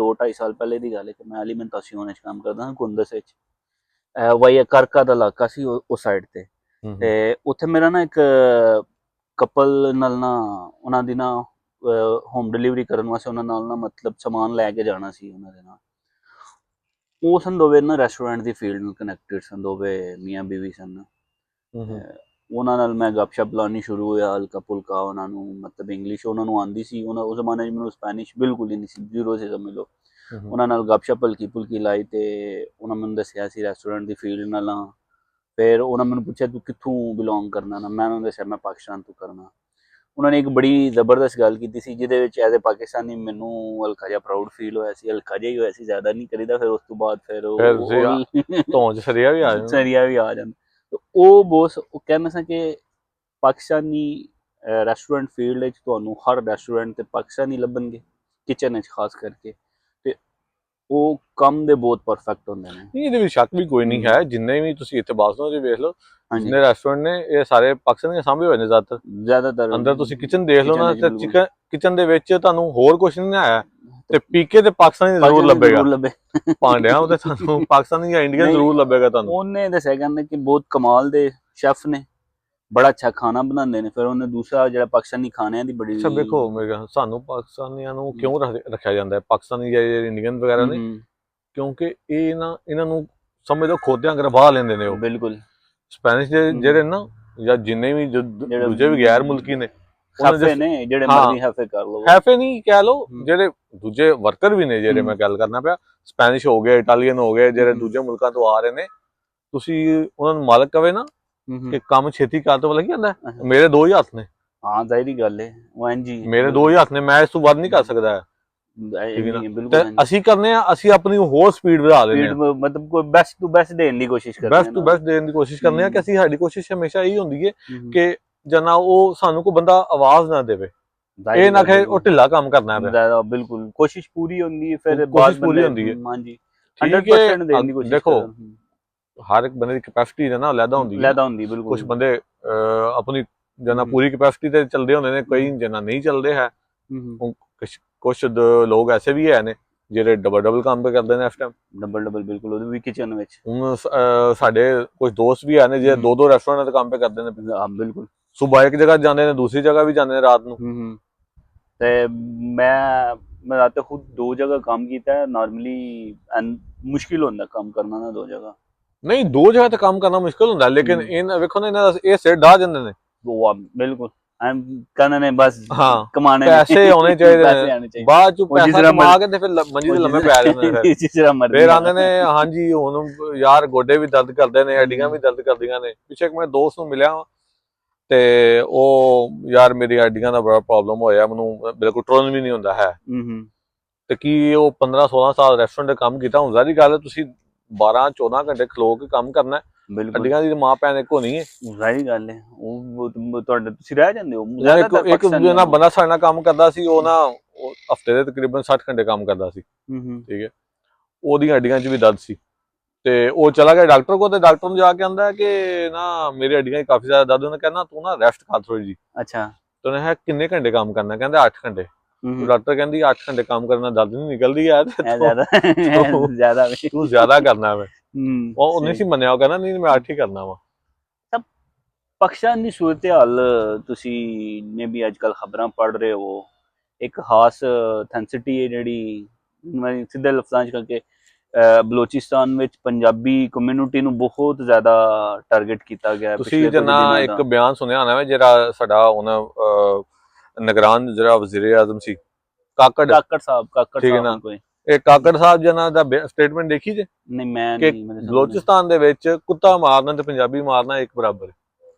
2-2.5 ਸਾਲ ਪਹਿਲੇ ਦੀ ਗੱਲ ਹੈ ਕਿ ਮੈਂ ਐਲੀਮੈਂਟੇਸ਼ਨ 'ਚ ਕੰਮ ਕਰਦਾ ਹਾਂ ਕੁੰਦਸ ਵਿੱਚ। ਵਾਈ ਕਰਕਾ ਦਾ ਇਲਾਕਾ ਸੀ ਉਸ ਸਾਈਡ ਤੇ। ਤੇ ਉੱਥੇ ਮੇਰਾ ਨਾ ਇੱਕ ਕਪਲ ਨਾਲ ਨਾ ਉਹਨਾਂ ਦੀ ਨਾ ਹੋਮ ਡਿਲੀਵਰੀ ਕਰਨ ਵਾਸਤੇ ਉਹਨਾਂ ਨਾਲ ਨਾ ਮਤਲਬ ਸਮਾਨ ਲੈ ਕੇ ਜਾਣਾ ਸੀ ਉਹਨਾਂ ਦੇ ਨਾਲ। ਉਹ ਸਨ ਦੋਵੇਂ ਨਾ ਰੈਸਟੋਰੈਂਟ ਦੀ ਫੀਲਡ ਨਾਲ ਕਨੈਕਟਡ ਸਨ, ਦੋਵੇਂ ਮੀਆਂ ਬੀਵੀ ਸਨ। ਉਹਨਾਂ ਨਾਲ ਮੈਂ ਗੱਪਸ਼ਪ ਲਾਉਣੀ ਸ਼ੁਰੂ ਹੋਇਆ, ਹਲਕਾ ਫੁਲਕਾ ਉਹਨਾਂ ਨੂੰ ਮਤਲਬ ਇੰਗਲਿਸ਼ ਉਹਨਾਂ ਨੂੰ ਆਉਂਦੀ ਸੀ, ਉਸ ਜ਼ਮਾਨੇ 'ਚ ਮੈਨੂੰ ਸਪੈਨਿਸ਼ ਬਿਲਕੁਲ ਹੀ ਨਹੀਂ ਸੀ, ਜ਼ੀਰੋ ਸੀ ਸਮਝ ਲਓ। ਉਹਨਾਂ ਨਾਲ ਗੱਪਸ਼ਪ ਹਲਕੀ ਫੁਲਕੀ ਲਾਈ ਤੇ ਉਹਨਾਂ ਮੈਨੂੰ ਦੱਸਿਆ ਸੀ ਰੈਸਟੋਰੈਂਟ ਦੀ ਫੀਲਡ ਨਾਲ ਹਾਂ। ਫਿਰ ਉਹਨਾਂ ਮੈਨੂੰ ਪੁੱਛਿਆ ਤੂੰ ਕਿੱਥੋਂ ਬਿਲੋਂਗ ਕਰਨਾ ਨਾ, ਮੈਂ ਉਹਨਾਂ ਨੂੰ ਦੱਸਿਆ ਮੈਂ ਪਾਕਿਸਤਾਨ ਤੋਂ ਕਰਨਾ। ਉਹਨਾਂ ਨੇ ਇੱਕ ਬੜੀ ਜ਼ਬਰਦਸਤ ਗੱਲ ਕੀਤੀ ਸੀ ਜਿਹਦੇ ਵਿੱਚ ਐਜ਼ ਏ ਪਾਕਿਸਤਾਨੀ ਮੈਨੂੰ ਹਲਕਾ ਜਿਹਾ ਪ੍ਰਾਊਡ ਫੀਲ ਹੋਇਆ ਸੀ, ਹਲਕਾ ਜਿਹਾ ਹੀ ਹੋਇਆ ਸੀ, ਜ਼ਿਆਦਾ ਨਹੀਂ ਕਰੀਦਾ। ਫਿਰ ਉਸ ਤੋਂ ਬਾਅਦ ਫਿਰ ਧੌਣ 'ਚ ਸਰੀਆ ਵੀ ਆ ਜਾਂਦਾ। ਸਰੀਆ ਵੀ ਆ ਜਾਂਦਾ। ਉਹ ਬੋਸ ਉਹ ਕਹਿੰਦਾ ਸੀ ਕਿ ਪਾਕਿਸਤਾਨੀ ਰੈਸਟੋਰੈਂਟ ਫੀਲਡ ਵਿੱਚ ਤੁਹਾਨੂੰ ਹਰ ਰੈਸਟੋਰੈਂਟ ਤੇ ਪਾਕਿਸਤਾਨੀ ਲੱਭਣਗੇ, ਕਿਚਨ ਵਿੱਚ ਖਾਸ ਕਰਕੇ, ਤੇ ਉਹ ਕੰਮ ਦੇ ਬਹੁਤ ਪਰਫੈਕਟ ਹੁੰਦੇ ਨੇ। ਨਹੀਂ, ਇਹਦੇ ਵਿੱਚ ਸ਼ੱਕ ਵੀ ਕੋਈ ਨਹੀਂ ਹੈ। ਜਿੰਨੇ ਵੀ ਤੁਸੀਂ ਇੱਥੇ ਬਾਸਨੋ ਦੇ ਵੇਖ ਲਓ, ਜਿੰਨੇ ਰੈਸਟੋਰੈਂਟ ਨੇ ਇਹ ਸਾਰੇ ਪਾਕਿਸਤਾਨੀ ਸਾਂਭੇ ਹੋਏ ਨੇ ਜ਼ਿਆਦਾਤਰ। ਅੰਦਰ ਤੁਸੀਂ ਕਿਚਨ ਦੇਖ ਲਓ ਨਾ, ਤੇ ਕਿਚਨ ਦੇ ਵਿੱਚ ਤੁਹਾਨੂੰ ਹੋਰ ਕੁਝ ਨਹੀਂ ਆਇਆ ਤੇ ਪੀਕੇ ਤੇ ਪਾਕਿਸਤਾਨੀ ਜ਼ਰੂਰ ਲੱਭੇਗਾ। ਭਾਂਡਿਆਂ ਤੇ ਤੁਹਾਨੂੰ ਪਾਕਿਸਤਾਨੀ ਜਾਂ ਇੰਡੀਅਨ ਜ਼ਰੂਰ ਲੱਭੇਗਾ ਤੁਹਾਨੂੰ। ਉਹਨੇ ਦੱਸਿਆ ਕਹਿੰਦੇ ਕਿ ਬਹੁਤ ਕਮਾਲ ਦੇ ਸ਼ੈਫ ਨੇ, ਬੜਾ ਅੱਛਾ ਖਾਣਾ ਬਣਾਉਂਦੇ ਨੇ। ਫਿਰ ਉਹਨੇ ਦੂਸਰਾ ਜਿਹੜਾ ਪਾਕਿਸਤਾਨੀ ਖਾਣਿਆਂ ਦੀ ਬੜੀ ਦੇਖੋ ਮੇਰਾ ਸਾਨੂੰ ਪਾਕਿਸਤਾਨੀਆਂ ਨੂੰ ਕਿਉਂ ਰੱਖਿਆ ਜਾਂਦਾ ਹੈ, ਪਾਕਿਸਤਾਨੀ ਜਾਂ ਇੰਡੀਅਨ ਵਗੈਰਾ ਨੇ, ਕਿਉਂਕਿ ਇਹ ਨਾ ਇਹਨਾਂ ਨੂੰ ਸਮਝ ਲਓ ਖੋਦਿਆਂ ਕਰਵਾ ਲੈਂਦੇ ਨੇ ਉਹ। ਬਿਲਕੁਲ ਸਪੈਨਿਸ਼ ਦੇ ਜਿਹੜੇ ਨਾ ਜਾਂ ਜਿੰਨੇ ਵੀ ਦੂਜੇ ਵੀ ਗੈਰ ਮੁਲਕੀ ਨੇ, ਹੈਫੇ ਨੇ ਜਿਹੜੇ ਮਰਜ਼ੀ ਹੈਫੇ ਕਰ ਲਓ, ਹੈਫੇ ਨਹੀਂ ਕਹਿ ਲਓ, ਜਿਹੜੇ ਦੂਜੇ ਵਰਕਰ ਵੀ ਨੇ, ਜਿਹੜੇ ਮੈਂ ਗੱਲ ਕਰਨਾ ਪਿਆ ਸਪੈਨਿਸ਼ ਹੋ ਗਏ, ਇਟਾਲੀਅਨ ਹੋ ਗਏ, ਜਿਹੜੇ ਦੂਜੇ ਮੁਲਕਾਂ ਤੋਂ ਆ ਰਹੇ ਨੇ, ਤੁਸੀਂ ਉਹਨਾਂ ਨੂੰ ਮਾਲਕ ਕਵੇ ਨਾ ਕਿ ਕੰਮ ਛੇਤੀ ਕਰ ਤੋਂ ਲੱਗ ਜਾਂਦਾ। ਮੇਰੇ 2 ਹੀ ਹੱਥ ਨੇ। ਹਾਂ ਜ਼ਾਹਿਰੀ ਗੱਲ ਹੈ, ਉਹ ਇੰਜੀ ਮੇਰੇ 2 ਹੀ ਹੱਥ ਨੇ, ਮੈਂ ਇਸ ਤੋਂ ਵੱਧ ਨਹੀਂ ਕਰ ਸਕਦਾ। ਅਸੀਂ ਕਰਨੇ ਆ, ਅਸੀਂ ਆਪਣੀ ਹੋਰ ਸਪੀਡ ਵਧਾ ਲੈਂਦੇ ਆ, ਮਤਲਬ ਕੋਈ ਬੈਸਟ ਟੂ ਬੈਸਟ ਦੇਣ ਦੀ ਕੋਸ਼ਿਸ਼ ਕਰਦੇ ਆ, ਬੈਸਟ ਟੂ ਬੈਸਟ ਦੇਣ ਦੀ ਕੋਸ਼ਿਸ਼ ਕਰਨੇ ਆ ਕਿ ਅਸੀਂ, ਸਾਡੀ ਕੋਸ਼ਿਸ਼ ਹਮੇਸ਼ਾ ਇਹੀ ਹੁੰਦੀ ਹੈ ਕਿ ਜਨਾ ਉਹ ਸਾਨੂੰ ਕੋਈ ਬੰਦਾ ਆਵਾਜ਼ ਨਾ ਦੇਵੇ, ਇਹ ਨਾ ਕਹੇ ਉਹ ਢਿੱਲਾ ਕੰਮ ਕਰਨਾ ਹੈ। ਬਿਲਕੁਲ ਕੋਸ਼ਿਸ਼ ਪੂਰੀ ਹੁੰਦੀ ਹੈ, ਫਿਰ ਕੋਸ਼ਿਸ਼ ਪੂਰੀ ਹੁੰਦੀ ਹੈ। ਹਾਂਜੀ 100% ਦੇਣ ਦੀ ਕੋਸ਼ਿਸ਼ ਦੇਖੋ ਹਰ ਇੱਕ ਬੰਦੇ ਦੀ ਕੈਪੈਸਿਟੀ ਹੈ ਨਾ ਅਲੱਗਾ ਹੁੰਦੀ ਹੈ, ਬਿਲਕੁਲ। ਕੁਝ ਬੰਦੇ ਆਪਣੀ ਜਨਾ ਪੂਰੀ ਕੈਪੈਸਿਟੀ ਤੇ ਚੱਲਦੇ ਹੁੰਦੇ ਨੇ, ਕਈ ਜਨਾ ਨਹੀਂ ਚੱਲਦੇ ਹੈ। ਕੁਛ ਲੋਕ ਐਸੇ ਵੀ ਹੈ ਨੇ ਜਿਹੜੇ ਡਬਲ ਕੰਮ पे ਕਰਦੇ ਨੇ ਇਸ ਟਾਈਮ, ਡਬਲ ਬਿਲਕੁਲ, ਉਹ ਵੀ ਕਿਚਨ ਵਿੱਚ। ਹੁਣ ਸਾਡੇ ਕੁਝ ਦੋਸਤ ਵੀ ਹੈ ਨੇ ਜਿਹੜੇ 2-2 ਰੈਸਟੋਰੈਂਟ ਦੇ ਕੰਮ पे ਕਰਦੇ ਨੇ। ਬਿਲਕੁਲ ਸੁਬਹ ਇੱਕ ਜਗ੍ਹਾ ਜਾਂਦੇ ਨੇ, ਦੂਸਰੀ ਜਗ੍ਹਾ ਵੀ ਜਾਂਦੇ ਨੇ ਰਾਤ ਨੂੰ। ਤੇ ਮੈਂ ਰਾਤ ਖੁਦ 2 ਜਗ੍ਹਾ ਕੰਮ ਕੀਤਾ ਹੈ। ਨਾਰਮਲੀ ਮੁਸ਼ਕਿਲ ਹੁੰਦਾ ਕੰਮ ਕਰਨਾ ਨਾ 2 ਜਗ੍ਹਾ। ਨਹੀਂ 2 ਜਗ੍ਹਾ ਤੇ ਕੰਮ ਕਰਨਾ ਮੁਸ਼ਕਿਲ ਹੁੰਦਾ, ਲੇਕਿਨ ਇਹ ਵੇਖੋ ਨਾ ਇਹਨਾਂ ਦਾ ਇਹ ਸਿਰ ਢਾਹ ਜਾਂਦੇ ਨੇ। ਬਿਲकुल कहना ने बस कमाने पैसे होने चाहिए, बाद चों पैसा कमा के ते फिर मंजी ते लम्मे पै जांदे ने, फिर आंदे ने हां जी हुण यार गोडे भी दर्द करदे ने, हड्डियां भी दर्द करदियां ने। पिछे एक मैं दोस्त नूं मिलिया ते ओ यार मेरी हड्डियां दा बड़ा प्रॉब्लम होया, मैनूं बिल्कुल टुरन भी नहीं हुंदा है। ते की ओ 15-16 साल रेस्टोरेंट काम कीता, हुण ज़ाहिर गल है तुसीं 12-14 घंटे खलो के काम करना है, हड्डियां दी मां भैन इक होनी है। ਜ਼ਾਹਿਰ ਗੱਲ ਹੈ, ਉਹ ਤੁਹਾਡੇ ਤੁਸੀਂ ਰਹਿ ਜਾਂਦੇ ਹੋ। ਇੱਕ ਦੂਜੇ ਨਾਲ ਬੰਦਾ ਸਾਡੇ ਨਾਲ ਕੰਮ ਕਰਦਾ ਸੀ, ਉਹ ਨਾ ਹਫਤੇ ਦੇ ਤਕਰੀਬਨ 60 ਘੰਟੇ ਕੰਮ ਕਰਦਾ ਸੀ, ਠੀਕ ਹੈ। ਉਹਦੀਆਂ ਹੱਡੀਆਂ 'ਚ ਵੀ ਦਰਦ ਸੀ ਤੇ ਉਹ ਚਲਾ ਗਿਆ ਡਾਕਟਰ ਕੋਲ, ਤੇ ਡਾਕਟਰ ਨੂੰ ਜਾ ਕੇ ਆਂਦਾ ਕਿ ਨਾ ਮੇਰੀ ਹੱਡੀਆਂ 'ਚ ਕਾਫੀ ਜ਼ਿਆਦਾ ਦਰਦ। ਉਹਨੇ ਕਹਿੰਦਾ ਤੂੰ ਨਾ ਰੈਸਟ ਕਰ ਥੋੜੀ ਜੀ। ਅੱਛਾ, ਤੇ ਉਹਨੇ ਕਿਹਾ ਕਿੰਨੇ ਘੰਟੇ ਕੰਮ ਕਰਨਾ? ਕਹਿੰਦਾ 8 ਘੰਟੇ। ਡਾਕਟਰ ਕਹਿੰਦੀ 8 ਘੰਟੇ ਕੰਮ ਕਰਨ ਨਾਲ ਦਰਦ ਨਹੀਂ ਨਿਕਲਦੀ ਯਾਰ, ਤੂੰ ਜ਼ਿਆਦਾ ਕਰਨਾ ਵਾ। ਉਹ ਨਹੀਂ ਸੀ ਮੰਨਿਆ, ਉਹ ਕਹਿੰਦਾ ਨਹੀਂ ਮੈਂ 8 ਹੀ ਕਰਨਾ ਵਾ। ਪਾਕਿਸਤਾਨ ਦੀ ਸੂਰਤ ਹਾਲ ਤੁਸੀਂ ਨੇ ਵੀ ਅੱਜ ਕੱਲ੍ਹ ਖਬਰਾਂ ਪੜ੍ਹ ਰਹੇ ਹੋ, ਇੱਕ ਖਾਸ ਥੈਂਸਿਟੀ ਹੈ ਜਿਹੜੀ ਮੈਂ ਸਿੱਧੇ ਲਫ਼ਜ਼ਾਂ 'ਚ ਕਰਕੇ ਬਲੋਚਿਸਤਾਨ ਵਿੱਚ ਪੰਜਾਬੀ ਕਮਿਊਨਿਟੀ ਨੂੰ ਬਹੁਤ ਜ਼ਿਆਦਾ ਟਾਰਗੇਟ ਕੀਤਾ ਗਿਆ। ਤੁਸੀਂ ਜਨਾ ਇੱਕ ਬਿਆਨ ਸੁਣਿਆ ਹੋਣਾ ਵਾ, ਜਿਹੜਾ ਸਾਡਾ ਉਹਨਾਂ ਨਿਗਰਾਨ ਜਿਹੜਾ ਵਜ਼ੀਰ ਆਜ਼ਮ ਸੀ ਕਾਕੜ ਸਾਹਿਬ, ਠੀਕ ਹੈ ਨਾ, ਇਹ ਕਾਕੜ ਸਾਹਿਬ ਜਨਾ ਦਾ ਸਟੇਟਮੈਂਟ ਦੇਖੀ ਜੇ? ਨਹੀਂ ਮੈਂ ਨਹੀਂ। ਬਲੋਚਿਸਤਾਨ ਦੇ ਵਿੱਚ ਕੁੱਤਾ ਮਾਰਨਾ ਤੇ ਪੰਜਾਬੀ ਮਾਰਨਾ ਇੱਕ ਬਰਾਬਰ ਹੈ।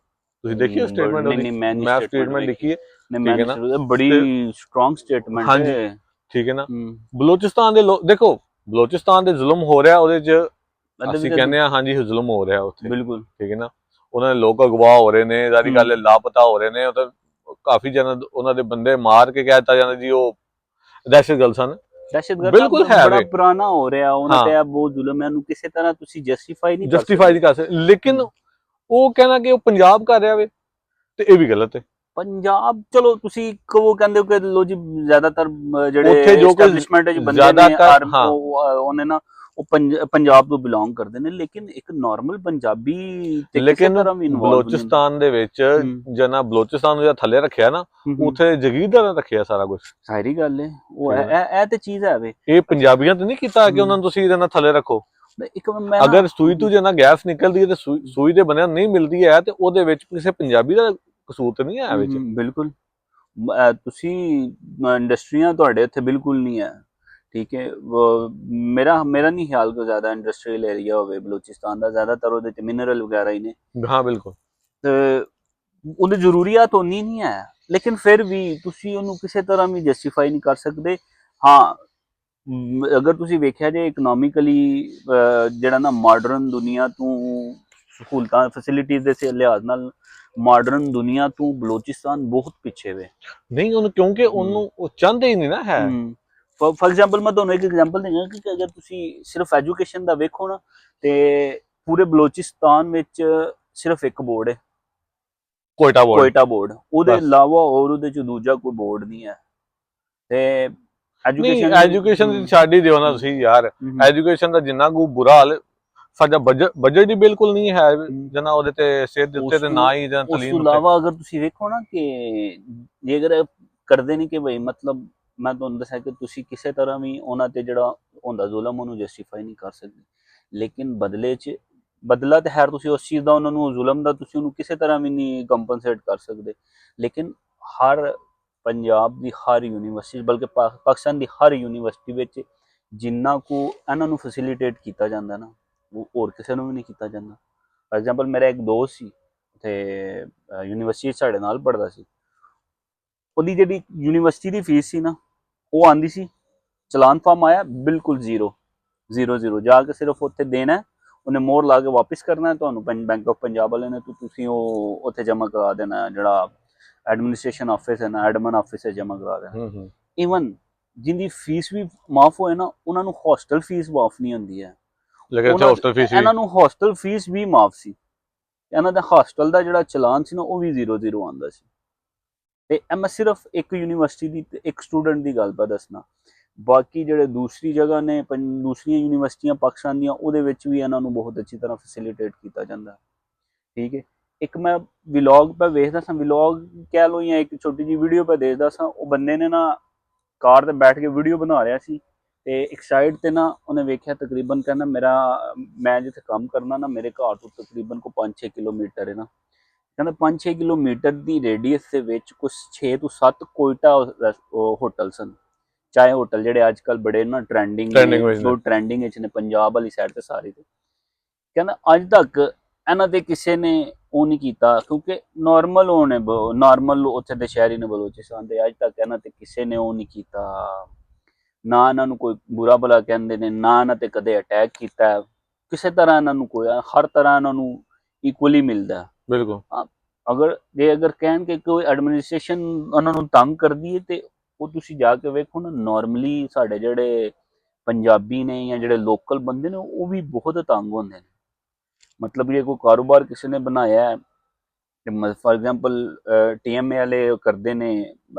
ਤੁਸੀਂ ਦੇਖੀ ਸਟੇਟਮੈਂਟ? ਮੈਂ ਸਟੇਟਮੈਂਟ ਲਿਖੀ ਹੈ, ਠੀਕ ਹੈ ਨਾ, ਬੜੀ ਸਟਰੋਂਗ ਸਟੇਟਮੈਂਟ ਹੈ, ਠੀਕ ਹੈ ਨਾ। ਬਲੋਚਿਸਤਾਨ ਦੇ ਲੋਕ ਦੇਖੋ, ਬਲੋਚਿਸਤਾਨ ਦੇ ਜ਼ੁਲਮ ਹੋ ਰਿਹਾ, ਉਹਦੇ 'ਚ ਅਸੀਂ ਕਹਿੰਦੇ ਆ ਹਾਂਜੀ ਜ਼ੁਲਮ ਹੋ ਰਿਹਾ ਉੱਥੇ, ਬਿਲਕੁਲ, ਠੀਕ ਹੈ ਨਾ। ਉਹਨਾਂ ਦੇ ਲੋਕ ਅਗਵਾ ਹੋ ਰਹੇ ਨੇ, ਸਾਰੀ ਗੱਲ ਲਾਪਤਾ ਹੋ ਰਹੇ ਨੇ, ਉਹ ਕਾਫੀ ਜਨ ਉਹਨਾਂ ਦੇ ਬੰਦੇ ਮਾਰ ਕੇ ਕਹਿ ਦਿੱਤਾ ਜਾਂਦਾ ਜੀ ਉਹ ਦਹਿਸ਼ਤਗਰਦ ਸਨ। ਬਿਲਕੁਲ ਹੈ, ਬੜਾ ਪੁਰਾਣਾ ਹੋ ਰਿਹਾ ਉਹਨਾਂ ਤੇ, ਬਹੁਤ ਜ਼ੁਲਮ ਹੈ, ਉਹਨੂੰ ਕਿਸੇ ਤਰ੍ਹਾਂ ਤੁਸੀਂ ਜਸਟੀਫਾਈ ਨਹੀਂ ਕਰ ਸਕਦੇ। ਲੇਕਿਨ ਉਹ ਕਹਿਣਾ ਕਿ ਉਹ ਪੰਜਾਬ ਕਰ ਰਿਹਾ ਵੇ ਤੇ ਇਹ ਵੀ ਗਲਤ ਹੈ। ਪੰਜਾਬ ਚਲੋ ਤੁਸੀਂ ਕਹੋ ਕਹਿੰਦੇ ਹੋ ਕਿ ਲੋ ਜੀ ਜ਼ਿਆਦਾਤਰ ਜਿਹੜੇ ਉੱਥੇ ਜੋ ਕੋਈ ਐਸਟੈਬਲਿਸ਼ਮੈਂਟ ਵਿੱਚ ਬੰਦੇ ਨੇ ਜ਼ਿਆਦਾਤਰ, ਹਾਂ, ਉਹਨੇ ਨਾ ਉਹ ਪੰਜਾਬ ਤੋਂ ਬਿਲੋਂਗ ਕਰਦੇ ਨੇ, ਲੇਕਿਨ ਇੱਕ ਨਾਰਮਲ ਪੰਜਾਬੀ ਤੇ ਕਿਸੇ ਲੇਕਿਨ ਤਰ੍ਹਾਂ ਵੀ ਇਨਵੋਲਵ ਨਹੀਂ ਹੁੰਦਾ। ਬਲੋਚਿਸਤਾਨ ਦੇ ਵਿੱਚ ਜਨਾ ਬਲੋਚਿਸਤਾਨ ਨੂੰ ਜਾਂ ਥੱਲੇ ਰੱਖਿਆ ਨਾ, ਉੱਥੇ ਜਗੀਰਦਾਰਾਂ ਰੱਖਿਆ ਸਾਰਾ ਕੁਝ। ਸਾਰੀ ਗੱਲ ਹੈ ਉਹ ਇਹ ਤੇ ਚੀਜ਼ ਹੈ ਵੇ। ਇਹ ਪੰਜਾਬੀਆਂ ਤੇ ਨਹੀਂ ਕੀਤਾ ਕਿ ਉਹਨਾਂ ਨੂੰ ਤੁਸੀਂ ਇਹਦੇ ਨਾਲ ਥੱਲੇ ਰੱਖੋ। ਇੱਕ ਮੈਂ ਅਗਰ ਸੂਈ ਤੋਂ ਜਨਾ ਗੈਸ ਨਿਕਲਦੀ ਹੈ ਤੇ ਸੂਈ ਦੇ ਬੰਦਿਆਂ ਨੂੰ ਨਹੀਂ ਮਿਲਦੀ ਹੈ, ਤੇ ਉਹਦੇ ਵਿੱਚ ਕਿਸੇ ਪੰਜਾਬੀ ਦਾ ਕਸੂਰ ਤਾਂ ਨਹੀਂ ਹੈ ਵਿੱਚ। ਬਿਲਕੁਲ ਤੁਸੀਂ ਇੰਡਸਟਰੀਆਂ ਤੁਹਾਡੇ ਇੱਥੇ ਬਿਲਕੁਲ ਨਹੀਂ ਹੈ, ਠੀਕ ਹੈ। ਮੇਰਾ ਨਹੀਂ ਖਿਆਲ ਕੋਈ ਜ਼ਿਆਦਾ ਇੰਡਸਟਰੀਅਲ ਏਰੀਆ ਹੋਵੇ ਬਲੋਚਿਸਤਾਨ ਦਾ, ਜ਼ਿਆਦਾਤਰ ਉਹਦੇ ਚ ਮਿਨਰਲ ਵਗੈਰਾ ਹੀ ਨੇ। ਹਾਂ ਬਿਲਕੁਲ, ਤੇ ਉਹਦੀ ਜ਼ਰੂਰੀਅਤ ਉਨੀ ਨਹੀਂ ਹੈ, ਲੇਕਿਨ ਫਿਰ ਵੀ ਤੁਸੀਂ ਉਹਨੂੰ ਕਿਸੇ ਤਰ੍ਹਾਂ ਵੀ ਜਸਟੀਫਾਈ ਨਹੀਂ ਕਰ ਸਕਦੇ। ਹਾਂ ਅਗਰ ਤੁਸੀਂ ਵੇਖਿਆ ਜੇ ਇਕਨੋਮਿਕਲੀ ਜਿਹੜਾ ਨਾ ਮਾਡਰਨ ਦੁਨੀਆ ਤੋਂ ਸਹੂਲਤਾਂ ਫੈਸਿਲਿਟੀਜ਼ ਦੇ ਲਿਹਾਜ਼ ਨਾਲ ਮਾਡਰਨ ਦੁਨੀਆ ਤੋਂ ਬਲੋਚਿਸਤਾਨ ਬਹੁਤ ਪਿੱਛੇ ਵੇ। ਨਹੀਂ ਉਹਨੂੰ ਕਿਉਂਕਿ ਉਹਨੂੰ ਉਹ ਚਾਹੁੰਦੇ ਹੀ ਨਹੀਂ ਨਾ ਹੈ। ਫॉर एग्जांपल ਮੈਂ ਤੁਹਾਨੂੰ ਇੱਕ ਐਗਜ਼ਾਮਪਲ ਦੇਵਾਂ ਕਿ ਅਗਰ ਤੁਸੀਂ ਸਿਰਫ ਐਜੂਕੇਸ਼ਨ ਦਾ ਵੇਖੋ ਨਾ, ਤੇ ਪੂਰੇ ਬਲੋਚਿਸਤਾਨ ਵਿੱਚ ਸਿਰਫ ਇੱਕ ਬੋਰਡ ਹੈ, ਕੋਇਟਾ ਬੋਰਡ। ਉਹਦੇ ਇਲਾਵਾ ਹੋਰ ਉਹਦੇ ਚ ਦੂਜਾ ਕੋਈ ਬੋਰਡ ਨਹੀਂ ਹੈ। ਤੇ ਐਜੂਕੇਸ਼ਨ ਦੀ ਛੱਡ ਹੀ ਦਿਓ ਨਾ ਤੁਸੀਂ ਯਾਰ। ਐਜੂਕੇਸ਼ਨ ਦਾ ਜਿੰਨਾ ਕੋ ਬੁਰਾ ਹਾਲ, ਸਾਡਾ ਬਜਟ ਹੀ ਬਿਲਕੁਲ ਨਹੀਂ ਹੈ ਜਨਾ ਉਹਦੇ ਤੇ ਸਿਹਤ ਦੇ ਉੱਤੇ, ਤੇ ਨਾ ਹੀ ਜਨਾ ਤਾਲੀਮ। ਉਸ ਤੋਂ ਇਲਾਵਾ ਅਗਰ ਤੁਸੀਂ ਵੇਖੋ ਨਾ ਕਿ ਜੇ ਅਗਰ ਕਰਦੇ ਨਹੀਂ ਕਿ ਬਈ ਮਤਲਬ ਮੈਂ ਤੁਹਾਨੂੰ ਦੱਸਿਆ ਕਿ ਤੁਸੀਂ ਕਿਸੇ ਤਰ੍ਹਾਂ ਵੀ ਉਹਨਾਂ ਤੇ ਜਿਹੜਾ ਹੁੰਦਾ ਜ਼ੁਲਮ ਉਹਨੂੰ ਜਸਟੀਫਾਈ ਨਹੀਂ ਕਰ ਸਕਦੇ, ਲੇਕਿਨ ਬਦਲੇ 'ਚ ਬਦਲਾ ਤੇ ਖੈਰ ਤੁਸੀਂ ਉਸ ਚੀਜ਼ ਦਾ ਉਹਨਾਂ ਨੂੰ ਜ਼ੁਲਮ ਦਾ ਤੁਸੀਂ ਉਹਨੂੰ ਕਿਸੇ ਤਰ੍ਹਾਂ ਵੀ ਨਹੀਂ ਕੰਪਨਸੇਟ ਕਰ ਸਕਦੇ। ਲੇਕਿਨ ਹਰ ਪੰਜਾਬ ਦੀ ਹਰ ਯੂਨੀਵਰਸਿਟੀ, ਬਲਕਿ ਪਾਕਿਸਤਾਨ ਦੀ ਹਰ ਯੂਨੀਵਰਸਿਟੀ ਵਿੱਚ ਜਿੰਨਾ ਕੁ ਇਹਨਾਂ ਨੂੰ ਫੈਸਿਲੀਟੇਟ ਕੀਤਾ ਜਾਂਦਾ ਨਾ, ਉਹ ਹੋਰ ਕਿਸੇ ਨੂੰ ਵੀ ਨਹੀਂ ਕੀਤਾ ਜਾਂਦਾ। ਫਾਰ ਐਗਜ਼ਾਮਪਲ ਮੇਰਾ ਇੱਕ ਦੋਸਤ ਸੀ ਤੇ ਯੂਨੀਵਰਸਿਟੀ ਸਾਡੇ ਨਾਲ ਪੜ੍ਹਦਾ ਸੀ, ਉਹਦੀ ਜਿਹੜੀ ਯੂਨੀਵਰਸਿਟੀ ਦੀ ਫੀਸ ਸੀ ਨਾ, ਉਹ ਆਂਦੀ ਸੀ ਚਲਾਨ ਫਾਰਮ ਆਇਆ ਬਿਲਕੁਲ ਜ਼ੀਰੋ ਜਾ ਕੇ ਸਿਰਫ ਉੱਥੇ ਦੇਣਾ, ਉਹਨੇ ਮੋਹਰ ਲਾ ਕੇ ਵਾਪਿਸ ਕਰਨਾ, ਤੁਹਾਨੂੰ ਬੈਂਕ ਆਫ ਪੰਜਾਬ ਵਾਲੇ ਨੇ ਤੁਸੀਂ ਉਹ ਉੱਥੇ ਜਮ੍ਹਾਂ ਕਰਾ ਦੇਣਾ, ਜਿਹੜਾ ਐਡਮਿਨਿਸਟ੍ਰੇਸ਼ਨ ਆਫਿਸ ਹੈ ਨਾ, ਐਡਮਨ ਆਫਿਸ 'ਚ ਜਮ੍ਹਾਂ ਕਰਾ ਦੇਣਾ। ਈਵਨ ਜਿੰਦੀ ਫੀਸ ਵੀ ਮਾਫ ਹੋਏ ਨਾ, ਉਹਨਾਂ ਨੂੰ ਹੋਸਟਲ ਫੀਸ ਮਾਫ ਨਹੀਂ ਹੁੰਦੀ ਹੈ। ਇਹਨਾਂ ਨੂੰ ਹੋਸਟਲ ਫੀਸ ਵੀ ਮਾਫ ਸੀ, ਇਹਨਾਂ ਦਾ ਹੋਸਟਲ ਦਾ ਜਿਹੜਾ ਚਲਾਨ ਸੀ ਨਾ ਉਹ ਵੀ 0 ਆਉਂਦਾ ਸੀ। ਤੇ ਮੈਂ ਸਿਰਫ ਇੱਕ ਯੂਨੀਵਰਸਿਟੀ ਦੀ ਇੱਕ ਸਟੂਡੈਂਟ ਦੀ ਗੱਲ ਪਾ ਦੱਸਣਾ, ਬਾਕੀ ਜਿਹੜੇ ਦੂਸਰੀ ਜਗ੍ਹਾ ਨੇ ਦੂਸਰੀਆਂ ਯੂਨੀਵਰਸਿਟੀਆਂ ਪਾਕਿਸਤਾਨ ਦੀਆਂ, ਉਹਦੇ ਵਿੱਚ ਵੀ ਇਹਨਾਂ ਨੂੰ ਬਹੁਤ ਅੱਛੀ ਤਰ੍ਹਾਂ ਫੈਸਿਲੀਟੇਟ ਕੀਤਾ ਜਾਂਦਾ, ਠੀਕ ਹੈ। ਇੱਕ ਮੈਂ ਵਲੌਗ ਪਾ ਵੇਖਦਾ ਸਾਂ, ਵਲੌਗ ਕਹਿ ਲਓ ਜਾਂ ਇੱਕ ਛੋਟੀ ਜਿਹੀ ਵੀਡੀਓ ਪਾ ਦੇਖਦਾ ਸਾਂ, ਉਹ ਬੰਦੇ ਨੇ ਨਾ ਕਾਰ ਤੇ ਬੈਠ ਕੇ ਵੀਡੀਓ ਬਣਾ ਰਿਹਾ ਸੀ, ਤੇ ਇੱਕ ਸਾਈਡ ਤੇ ਨਾ ਉਹਨੇ ਵੇਖਿਆ ਤਕਰੀਬਨ ਕਹਿੰਦਾ ਮੈਂ ਜਿੱਥੇ ਕੰਮ ਕਰਨਾ ਨਾ, ਮੇਰੇ ਘਰ ਤੋਂ ਤਕਰੀਬਨ ਕੋ 5-6 ਕਿਲੋਮੀਟਰ ਹੈ ਨਾ, ਕਹਿੰਦਾ 5-6 ਕਿਲੋਮੀਟਰ ਦੀ ਰੇਡੀਅਸ ਦੇ ਵਿੱਚ ਕੁਛ 6 ਤੋਂ 7 ਕੋਇਟਾ ਹੋਟਲ ਸਨ। ਚਾਹੇ ਹੋਟਲ ਜਿਹੜੇ ਅੱਜ ਕੱਲ ਬੜੇ ਨਾ ਟ੍ਰੈਂਡਿੰਗ ਵਿੱਚ ਨੇ ਪੰਜਾਬ ਵਾਲੀ ਸਾਈਡ ਤੇ ਸਾਰੇ ਤੇ, ਕਹਿੰਦਾ ਅੱਜ ਤੱਕ ਇਹਨਾਂ ਦੇ ਕਿਸੇ ਨੇ ਉਹ ਨਹੀਂ ਕੀਤਾ, ਕਿਉਂਕਿ ਨਾਰਮਲ ਉੱਥੇ ਦੇ ਸ਼ਹਿਰੀ ਨੇ ਬਲੋਚਿਸਤਾਨ ਦੇ, ਅੱਜ ਤੱਕ ਇਹਨਾਂ ਤੇ ਕਿਸੇ ਨੇ ਉਹ ਨਹੀਂ ਕੀਤਾ, ਨਾ ਇਹਨਾਂ ਨੂੰ ਕੋਈ ਬੁਰਾ ਭਲਾ ਕਹਿੰਦੇ ਨੇ, ਨਾ ਇਹਨਾਂ ਤੇ ਕਦੇ ਅਟੈਕ ਕੀਤਾ, ਕਿਸੇ ਤਰ੍ਹਾਂ ਇਹਨਾਂ ਨੂੰ ਕੋਈ ਹਰ ਤਰ੍ਹਾਂ ਇਹਨਾਂ ਨੂੰ ਇਕੁਅਲੀ ਮਿਲਦਾ। ਬਿਲਕੁਲ ਅਗਰ ਕਹਿਣ ਕਿ ਕੋਈ ਐਡਮਿਨਿਸਟ੍ਰੇਸ਼ਨ ਉਹਨਾਂ ਨੂੰ ਤੰਗ ਕਰਦੀ ਹੈ, ਤੇ ਉਹ ਤੁਸੀਂ ਜਾ ਕੇ ਵੇਖੋ ਨਾ, ਨਾਰਮਲੀ ਸਾਡੇ ਜਿਹੜੇ ਪੰਜਾਬੀ ਨੇ ਜਾਂ ਜਿਹੜੇ ਲੋਕਲ ਬੰਦੇ ਨੇ ਉਹ ਵੀ ਬਹੁਤ ਤੰਗ ਹੁੰਦੇ ਨੇ। ਮਤਲਬ ਜੇ ਕੋਈ ਕਾਰੋਬਾਰ ਕਿਸੇ ਨੇ ਬਣਾਇਆ ਹੈ, ਫਾਰ ਐਗਜ਼ਾਮਪਲ TMA ਵਾਲੇ ਕਰਦੇ ਨੇ,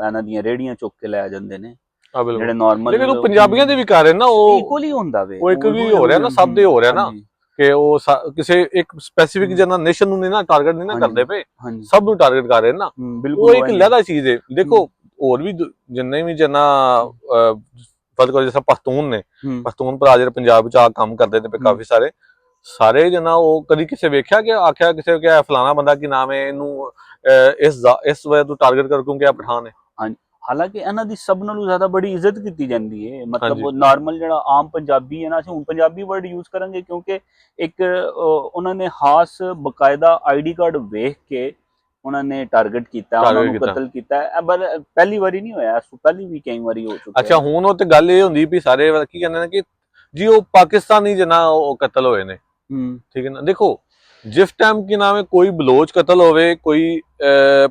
ਇਹਨਾਂ ਦੀਆਂ ਰੇਹੜੀਆਂ ਚੁੱਕ ਕੇ ਲੈ ਜਾਂਦੇ ਨੇ, ਜਿਹੜੇ ਨਾਰਮਲ, ਲੇਕਿਨ ਉਹ ਪੰਜਾਬੀਆਂ ਦੇ ਵੀ ਕਰ ਰਹੇ ਨਾ, ਉਹ ਇਕੁਅਲੀ ਹੁੰਦਾ ਵੇ, ਉਹ ਇੱਕ ਵੀ ਹੋ ਰਿਹਾ ਨਾ, ਸਭ ਦੇ ਹੋ ਰਿਹਾ ਨਾ, ਕਿ ਉਹ ਕਿਸੇ ਇੱਕ ਸਪੈਸੀਫਿਕ ਜਨਾ ਨੇਸ਼ਨ ਨੂੰ ਨਹੀਂ ਨਾ ਟਾਰਗੇਟ ਨਹੀਂ ਨਾ ਕਰਦੇ ਪਏ, ਸਭ ਨੂੰ ਟਾਰਗੇਟ ਕਰ ਰਹੇ ਨਾ। ਉਹ ਇੱਕ ਲਹਿਦਾ ਚੀਜ਼ ਹੈ। ਦੇਖੋ ਹੋਰ ਵੀ ਜਿੰਨੇ ਵੀ ਜਨਾ ਫਤਿਹਗੜ੍ਹ ਜਿਸ ਪਖਤੂਨ ਨੇ, ਪਖਤੂਨ ਭਰਾ ਜਿਹੜੇ ਪੰਜਾਬ ਵਿੱਚ ਆ ਕੰਮ ਕਰਦੇ ਨੇ ਕਾਫੀ ਸਾਰੇ ਜਨਾ, ਉਹ ਕਦੀ ਕਿਸੇ ਵੇਖਿਆ ਕਿ ਆਖਿਆ ਕਿਸੇ ਕਿ ਫਲਾਣਾ ਬੰਦਾ ਕੀ ਨਾਮ ਹੈ, ਇਹਨੂੰ ਇਸ ਵਜ੍ਹਾ ਤੋਂ ਟਾਰਗੇਟ ਕਰ ਕਿਉਂਕਿ ਇਹ ਪਠਾਨ ਹੈ। ਹਾਲਾਂਕਿ ਇਹਨਾਂ ਦੀ ਸਭ ਨਾਲੋਂ ਜ਼ਿਆਦਾ ਬੜੀ ਇੱਜ਼ਤ ਕੀਤੀ ਜਾਂਦੀ ਹੈ। ਮਤਲਬ ਨਾਰਮਲ ਜਿਹੜਾ ਆਮ ਪੰਜਾਬੀ ਹੈ ਨਾ, ਅਸੀਂ ਹੁਣ ਪੰਜਾਬੀ ਵਰਡ ਯੂਜ਼ ਕਰਾਂਗੇ ਕਿਉਂਕਿ ਇੱਕ ਉਹਨਾਂ ਨੇ ਖਾਸ ਬਕਾਇਦਾ ID ਕਾਰਡ ਵੇਖ ਕੇ ਉਹਨਾਂ ਨੇ ਟਾਰਗੇਟ ਕੀਤਾ, ਉਹਨਾਂ ਨੂੰ ਕਤਲ ਕੀਤਾ। ਪਹਿਲੀ ਵਾਰੀ ਨਹੀਂ ਹੋਇਆ, ਇਸ ਤੋਂ ਪਹਿਲੀ ਵੀ ਕਈ ਵਾਰੀ ਹੋ ਚੁੱਕਾ। ਅੱਛਾ, ਹੁਣ ਉਹ ਤੇ ਗੱਲ ਇਹ ਹੁੰਦੀ ਵੀ ਸਾਰੇ ਕੀ ਕਹਿੰਦੇ ਨੇ ਕਿ ਜੀ ਉਹ ਪਾਕਿਸਤਾਨੀ ਜਨਾ ਉਹ ਕਤਲ ਹੋਏ ਨੇ, ਠੀਕ ਹੈ ਨਾ। ਦੇਖੋ ਜਿਸ ਟਾਈਮ ਕੀ ਨਾਮ ਹੈ ਕੋਈ ਬਲੋਚ ਕਤਲ ਹੋਵੇ, ਕੋਈ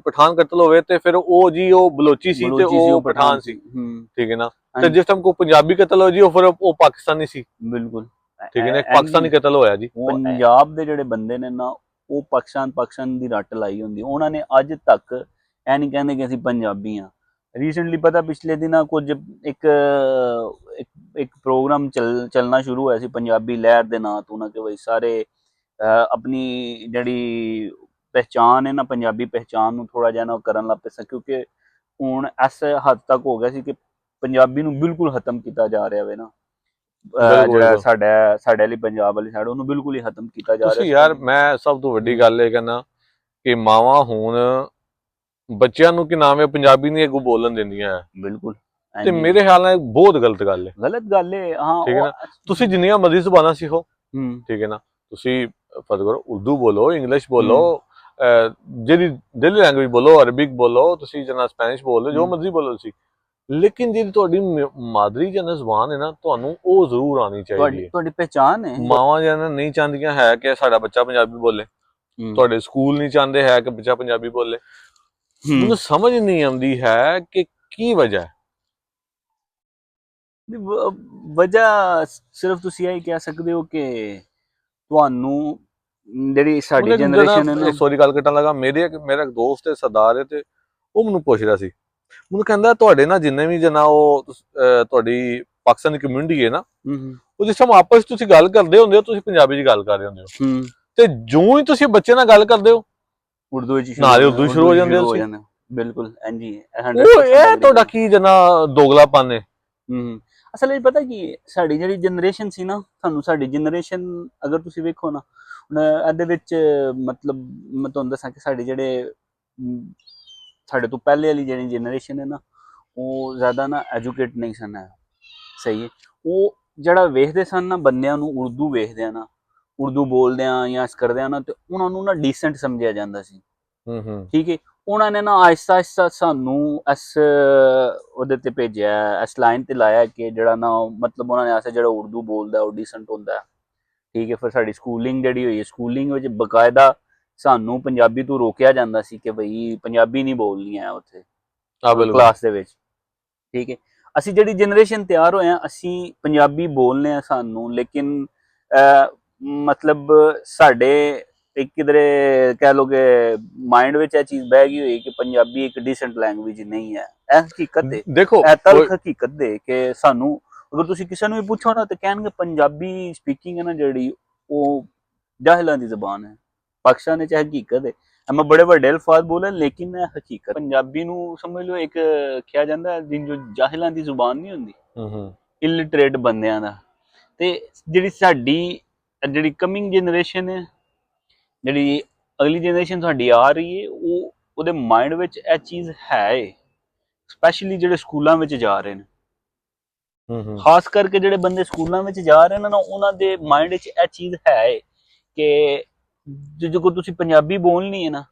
ਪਠਾਨ ਕਤਲ ਹੋਵੇ, ਤੇ ਫਿਰ ਉਹ ਜੀ ਉਹ ਬਲੋਚੀ ਸੀ ਤੇ ਉਹ ਪਠਾਨ ਸੀ, ਠੀਕ ਹੈ ਨਾ। ਤੇ ਜਿਸ ਟਾਈਮ ਕੋਈ ਪੰਜਾਬੀ ਕਤਲ ਹੋਇਆ ਜੀ, ਉਹ ਫਿਰ ਉਹ ਪਾਕਿਸਤਾਨੀ ਸੀ। ਬਿਲਕੁਲ ਠੀਕ ਹੈ ਨਾ, ਇੱਕ ਪਾਕਿਸਤਾਨੀ ਕਤਲ ਹੋਇਆ ਜੀ। ਪੰਜਾਬ ਦੇ ਜਿਹੜੇ ਬੰਦੇ ਨੇ ਨਾ, ਉਹ ਪਾਕਿਸਤਾਨ ਦੀ ਰੱਟ ਲਾਈ ਹੁੰਦੀ। ਉਹਨਾਂ ਨੇ ਅੱਜ ਤੱਕ ਇਹ ਨਹੀਂ ਕਹਿੰਦੇ ਕਿ ਅਸੀਂ ਪੰਜਾਬੀ ਹਾਂ। ਰੀਸੈਂਟਲੀ ਪਤਾ ਪਿਛਲੇ ਦਿਨਾਂ ਕੁਝ ਇੱਕ ਇੱਕ ਪ੍ਰੋਗਰਾਮ ਚੱਲਣਾ ਸ਼ੁਰੂ ਹੋਇਆ ਸੀ ਪੰਜਾਬੀ ਲਹਿਰ ਦੇ ਨਾਂ ਤੋਂ ਨਾ, ਕਿ ਬਈ ਸਾਰੇ ਆਪਣੀ ਜਿਹੜੀ ਪਹਿਚਾਣ ਹੈ ਨਾ, ਪੰਜਾਬੀ ਪਹਿਚਾਣ ਨੂੰ ਥੋੜਾ ਜਿਹਾ ਨਾ ਕਰਨ ਲੱਗ ਪਏ ਸਨ, ਕਿਉਂਕਿ ਹੁਣ ਇਸ ਹੱਦ ਤੱਕ ਹੋ ਗਿਆ ਸੀ ਕਿ ਪੰਜਾਬੀ ਨੂੰ ਬਿਲਕੁਲ ਖਤਮ ਕੀਤਾ ਜਾ ਰਿਹਾ ਵੇ ਨਾ। ਜਿਹੜਾ ਸਾਡੇ ਲਈ ਪੰਜਾਬ ਵਾਲੀ ਸਾਈਡ, ਉਹਨੂੰ ਬਿਲਕੁਲ ਹੀ ਖਤਮ ਕੀਤਾ ਜਾ ਰਿਹਾ। ਤੁਸੀਂ ਯਾਰ, ਮੈਂ ਸਭ ਤੋਂ ਵੱਡੀ ਗੱਲ ਇਹ ਕਹਿੰਦਾ ਕਿ ਮਾਵਾਂ ਹੁਣ ਬੱਚਿਆਂ ਨੂੰ ਕੀ ਨਾਮ ਹੈ ਪੰਜਾਬੀ ਨਹੀਂ ਅੱਗੋਂ ਬੋਲਣ ਦਿੰਦੀਆਂ। ਬਿਲਕੁਲ। ਤੇ ਮੇਰੇ ਖਿਆਲ ਨਾਲ ਬਹੁਤ ਗਲਤ ਗੱਲ ਹੈ। ਗਲਤ ਗੱਲ ਹੈ, ਹਾਂ। ਠੀਕ ਹੈ ਨਾ, ਤੁਸੀਂ ਜਿੰਨੀਆਂ ਮਰਜ਼ੀ ਜ਼ੁਬਾਨਾਂ ਸਿੱਖੋ, ਠੀਕ ਹੈ ਨਾ, ਤੁਸੀਂ ਫਰਜ਼ ਕਰੋ ਉਰਦੂ ਬੋਲੋ, ਇੰਗਲਿਸ਼ ਬੋਲੋ, ਜਿਹੜੀ ਦਿੱਲੀ ਲੈਂਗੁਏਜ ਬੋਲੋ, ਅਰਬਿਕ ਬੋਲੋ, ਤੁਸੀਂ ਜਨਾ ਸਪੈਨਿਸ਼ ਬੋਲੋ, ਜੋ ਮਰਜ਼ੀ ਬੋਲੋ ਤੁਸੀਂ, ਲੇਕਿਨ ਜਿਹੜੀ ਤੁਹਾਡੀ ਮਾਦਰੀ ਜਨ ਜ਼ੁਬਾਨ ਹੈ ਨਾ, ਤੁਹਾਨੂੰ ਉਹ ਜ਼ਰੂਰ ਆਉਣੀ ਚਾਹੀਦੀ ਹੈ। ਤੁਹਾਡੀ ਪਹਿਚਾਨ ਹੈ। ਮਾਵਾਂ ਜਨ ਨਹੀਂ ਚਾਹੁੰਦੀਆਂ ਹੈ ਕਿ ਸਾਡਾ ਬੱਚਾ ਪੰਜਾਬੀ ਬੋਲੇ, ਤੁਹਾਡੇ ਸਕੂਲ ਨਹੀਂ ਚਾਹੁੰਦੇ ਹੈ ਕਿ ਬੱਚਾ ਪੰਜਾਬੀ ਬੋਲੇ। ਮੈਨੂੰ ਸਮਝ ਨਹੀਂ ਆਉਂਦੀ ਹੈ ਕਿ ਕੀ ਵਜ੍ਹਾ ਹੈ। ਵਜ੍ਹਾ ਸਿਰਫ ਤੁਸੀਂ ਇਹ ਕਹਿ ਸਕਦੇ ਹੋ ਕਿ ਤੁਹਾਨੂੰ ਜਿਹੜੀ ਸਾਡੀ ਜਨਰੇਸ਼ਨ ਹੈ ਨਾ, ਸੌਰੀ ਗੱਲ ਕੱਟਣ ਲੱਗਾ, ਮੇਰਾ ਇੱਕ ਦੋਸਤ ਹੈ ਸਰਦਾਰ ਹੈ, ਤੇ ਉਹ ਮੈਨੂੰ ਪੁੱਛ ਰਿਹਾ ਸੀ, ਮੈਨੂੰ ਕਹਿੰਦਾ ਤੁਹਾਡੇ ਨਾਲ ਜਿੰਨੇ ਵੀ ਜਨਾ ਉਹ ਤੁਹਾਡੀ ਪਾਕਿਸਤਾਨੀ ਕਮਿਊਨਿਟੀ ਹੈ ਨਾ, ਉਹ ਜਿਸ ਟਾਈਮ ਆਪਸ ਵਿੱਚ ਤੁਸੀਂ ਗੱਲ ਕਰਦੇ ਹੁੰਦੇ ਹੋ, ਤੁਸੀਂ ਪੰਜਾਬੀ 'ਚ ਗੱਲ ਕਰ ਰਹੇ ਹੁੰਦੇ ਹੋ, ਤੇ ਜਿਉਂ ਹੀ ਤੁਸੀਂ ਬੱਚੇ ਨਾਲ ਗੱਲ ਕਰਦੇ ਹੋ, ਉਰਦੂ ਸ਼ੁਰੂ ਹੋ ਜਾਂਦੇ ਹੋ। ਬਿਲਕੁਲ ਇੰਜੀ ਇਹ ਤੁਹਾਡਾ ਕੀ ਜਨਾ ਦੋਗਲਾਪਨ ਹੈ। ਅਸਲ ਵਿੱਚ ਪਤਾ ਕੀ, ਸਾਡੀ ਜਿਹੜੀ ਜਨਰੇਸ਼ਨ ਸੀ ਨਾ, ਸਾਨੂੰ ਸਾਡੀ ਜਨਰੇਸ਼ਨ ਅਗਰ ਤੁਸੀਂ ਵੇਖੋ ਨਾ, ਇਹਦੇ ਵਿੱਚ ਮਤਲਬ ਮੈਂ ਤੁਹਾਨੂੰ ਦੱਸਾਂ ਕਿ ਸਾਡੇ ਜਿਹੜੇ ਸਾਡੇ ਤੋਂ ਪਹਿਲੇ ਵਾਲੀ ਜਿਹੜੀ ਜਨਰੇਸ਼ਨ ਹੈ ਨਾ, ਉਹ ਜ਼ਿਆਦਾ ਨਾ ਐਜੂਕੇਟ ਨਹੀਂ ਸਨ ਹੈ। ਸਹੀ ਹੈ। ਉਹ ਜਿਹੜਾ ਵੇਖਦੇ ਸਨ ਨਾ ਬੰਦਿਆਂ ਨੂੰ, ਉਰਦੂ ਵੇਖਦੇ ਆ ਨਾ, ਉਰਦੂ ਬੋਲਦੇ ਆ ਜਾਂ ਇਸ ਕਰਦੇ ਆ ਨਾ, ਤੇ ਉਹਨਾਂ ਨੂੰ ਨਾ ਡੀਸੈਂਟ ਸਮਝਿਆ ਜਾਂਦਾ ਸੀ। ਠੀਕ ਹੈ। ਉਹਨਾਂ ਨੇ ਨਾ ਆਹਿਸਤਾ ਆਹਿਸਤਾ ਸਾਨੂੰ ਇਸ ਉਹਦੇ ਤੇ ਭੇਜਿਆ, ਇਸ ਲਾਈਨ ਤੇ ਲਾਇਆ ਕਿ ਜਿਹੜਾ ਨਾ ਮਤਲਬ ਉਹਨਾਂ ਨੇ ਐਸਾ ਜਿਹੜਾ ਉਰਦੂ ਬੋਲਦਾ ਉਹ ਡੀਸੈਂਟ ਹੁੰਦਾ। ਠੀਕ ਹੈ। ਫਿਰ ਸਾਡੀ ਸਕੂਲਿੰਗ ਜਿਹੜੀ ਹੋਈ ਹੈ, ਸਕੂਲਿੰਗ ਵਿੱਚ ਬਕਾਇਦਾ ਸਾਨੂੰ ਪੰਜਾਬੀ ਤੋਂ ਰੋਕਿਆ ਜਾਂਦਾ ਸੀ ਕਿ ਬਈ ਪੰਜਾਬੀ ਨਹੀਂ ਬੋਲਣੀ ਹੈ ਉੱਥੇ ਕਲਾਸ ਦੇ ਵਿੱਚ। ਠੀਕ ਹੈ। ਅਸੀਂ ਜਿਹੜੀ ਜਨਰੇਸ਼ਨ ਤਿਆਰ ਹੋਏ ਹਾਂ, ਅਸੀਂ ਪੰਜਾਬੀ ਬੋਲਨੇ ਆ ਸਾਨੂੰ, ਲੇਕਿਨ ਮਤਲਬ ਸਾਡੇ ਇੱਕ ਕਿਧਰੇ ਕਹਿ ਲੋ ਕਿ ਮਾਈਂਡ ਵਿੱਚ ਇਹ ਚੀਜ਼ ਬਹਿ ਗਈ ਹੋਈ ਕਿ ਪੰਜਾਬੀ ਇੱਕ ਡੀਸੈਂਟ ਲੈਂਗੁਏਜ ਨਹੀਂ ਹੈ। ਇਹ ਹਕੀਕਤ ਹੈ, ਦੇਖੋ ਇਹ ਤਲਖ ਹਕੀਕਤ ਦੇ ਕਿ ਸਾਨੂੰ ਅਗਰ ਤੁਸੀਂ ਕਿਸੇ ਨੂੰ ਵੀ ਪੁੱਛੋ ਨਾ, ਤੇ ਕਹਿਣਗੇ ਪੰਜਾਬੀ ਸਪੀਕਿੰਗ ਹੈ ਨਾ ਜਿਹੜੀ, ਉਹ ਜਾਹਿਲਾਂ ਦੀ ਜ਼ਬਾਨ ਹੈ। ਪਾਕਿਸਤਾਨ ਵਿੱਚ ਹਕੀਕਤ ਹੈ। ਮੈਂ ਬੜੇ ਵੱਡੇ ਅਲਫਾਜ਼ ਬੋਲੇ, ਲੇਕਿਨ ਇਹ ਹਕੀਕਤ। ਪੰਜਾਬੀ ਨੂੰ ਸਮਝ ਲਓ ਇੱਕ ਕਿਹਾ ਜਾਂਦਾ ਜੋ ਜਾਹਿਲਾਂ ਦੀ ਜ਼ੁਬਾਨ ਨਹੀਂ ਹੁੰਦੀ, ਇਲਿਟਰੇਟ ਬੰਦਿਆਂ ਦਾ। ਤੇ ਜਿਹੜੀ ਸਾਡੀ ਜਿਹੜੀ ਕਮਿੰਗ ਜਨਰੇਸ਼ਨ ਹੈ, ਜਿਹੜੀ ਅਗਲੀ ਜਨਰੇਸ਼ਨ ਤੁਹਾਡੀ ਆ ਰਹੀ ਹੈ, ਉਹਦੇ ਮਾਈਂਡ ਵਿੱਚ ਇਹ ਚੀਜ਼ ਹੈ, ਸਪੈਸ਼ਲੀ ਜਿਹੜੇ ਸਕੂਲਾਂ ਵਿੱਚ ਜਾ ਰਹੇ ਨੇ, ਖਾਸ ਕਰਕੇ ਜਿਹੜੇ ਬੰਦੇ ਸਕੂਲਾਂ ਵਿੱਚ ਜਾ ਰਹੇ ਨੇ ਨਾ, ਉਹਨਾਂ ਦੇ ਮਾਈਂਡ ਵਿੱਚ ਇਹ ਚੀਜ਼ ਹੈ ਕਿ ਜੇ ਤੁਸੀਂ ਪੰਜਾਬੀ ਬੋਲਣੀ ਹੈ ਨਾ,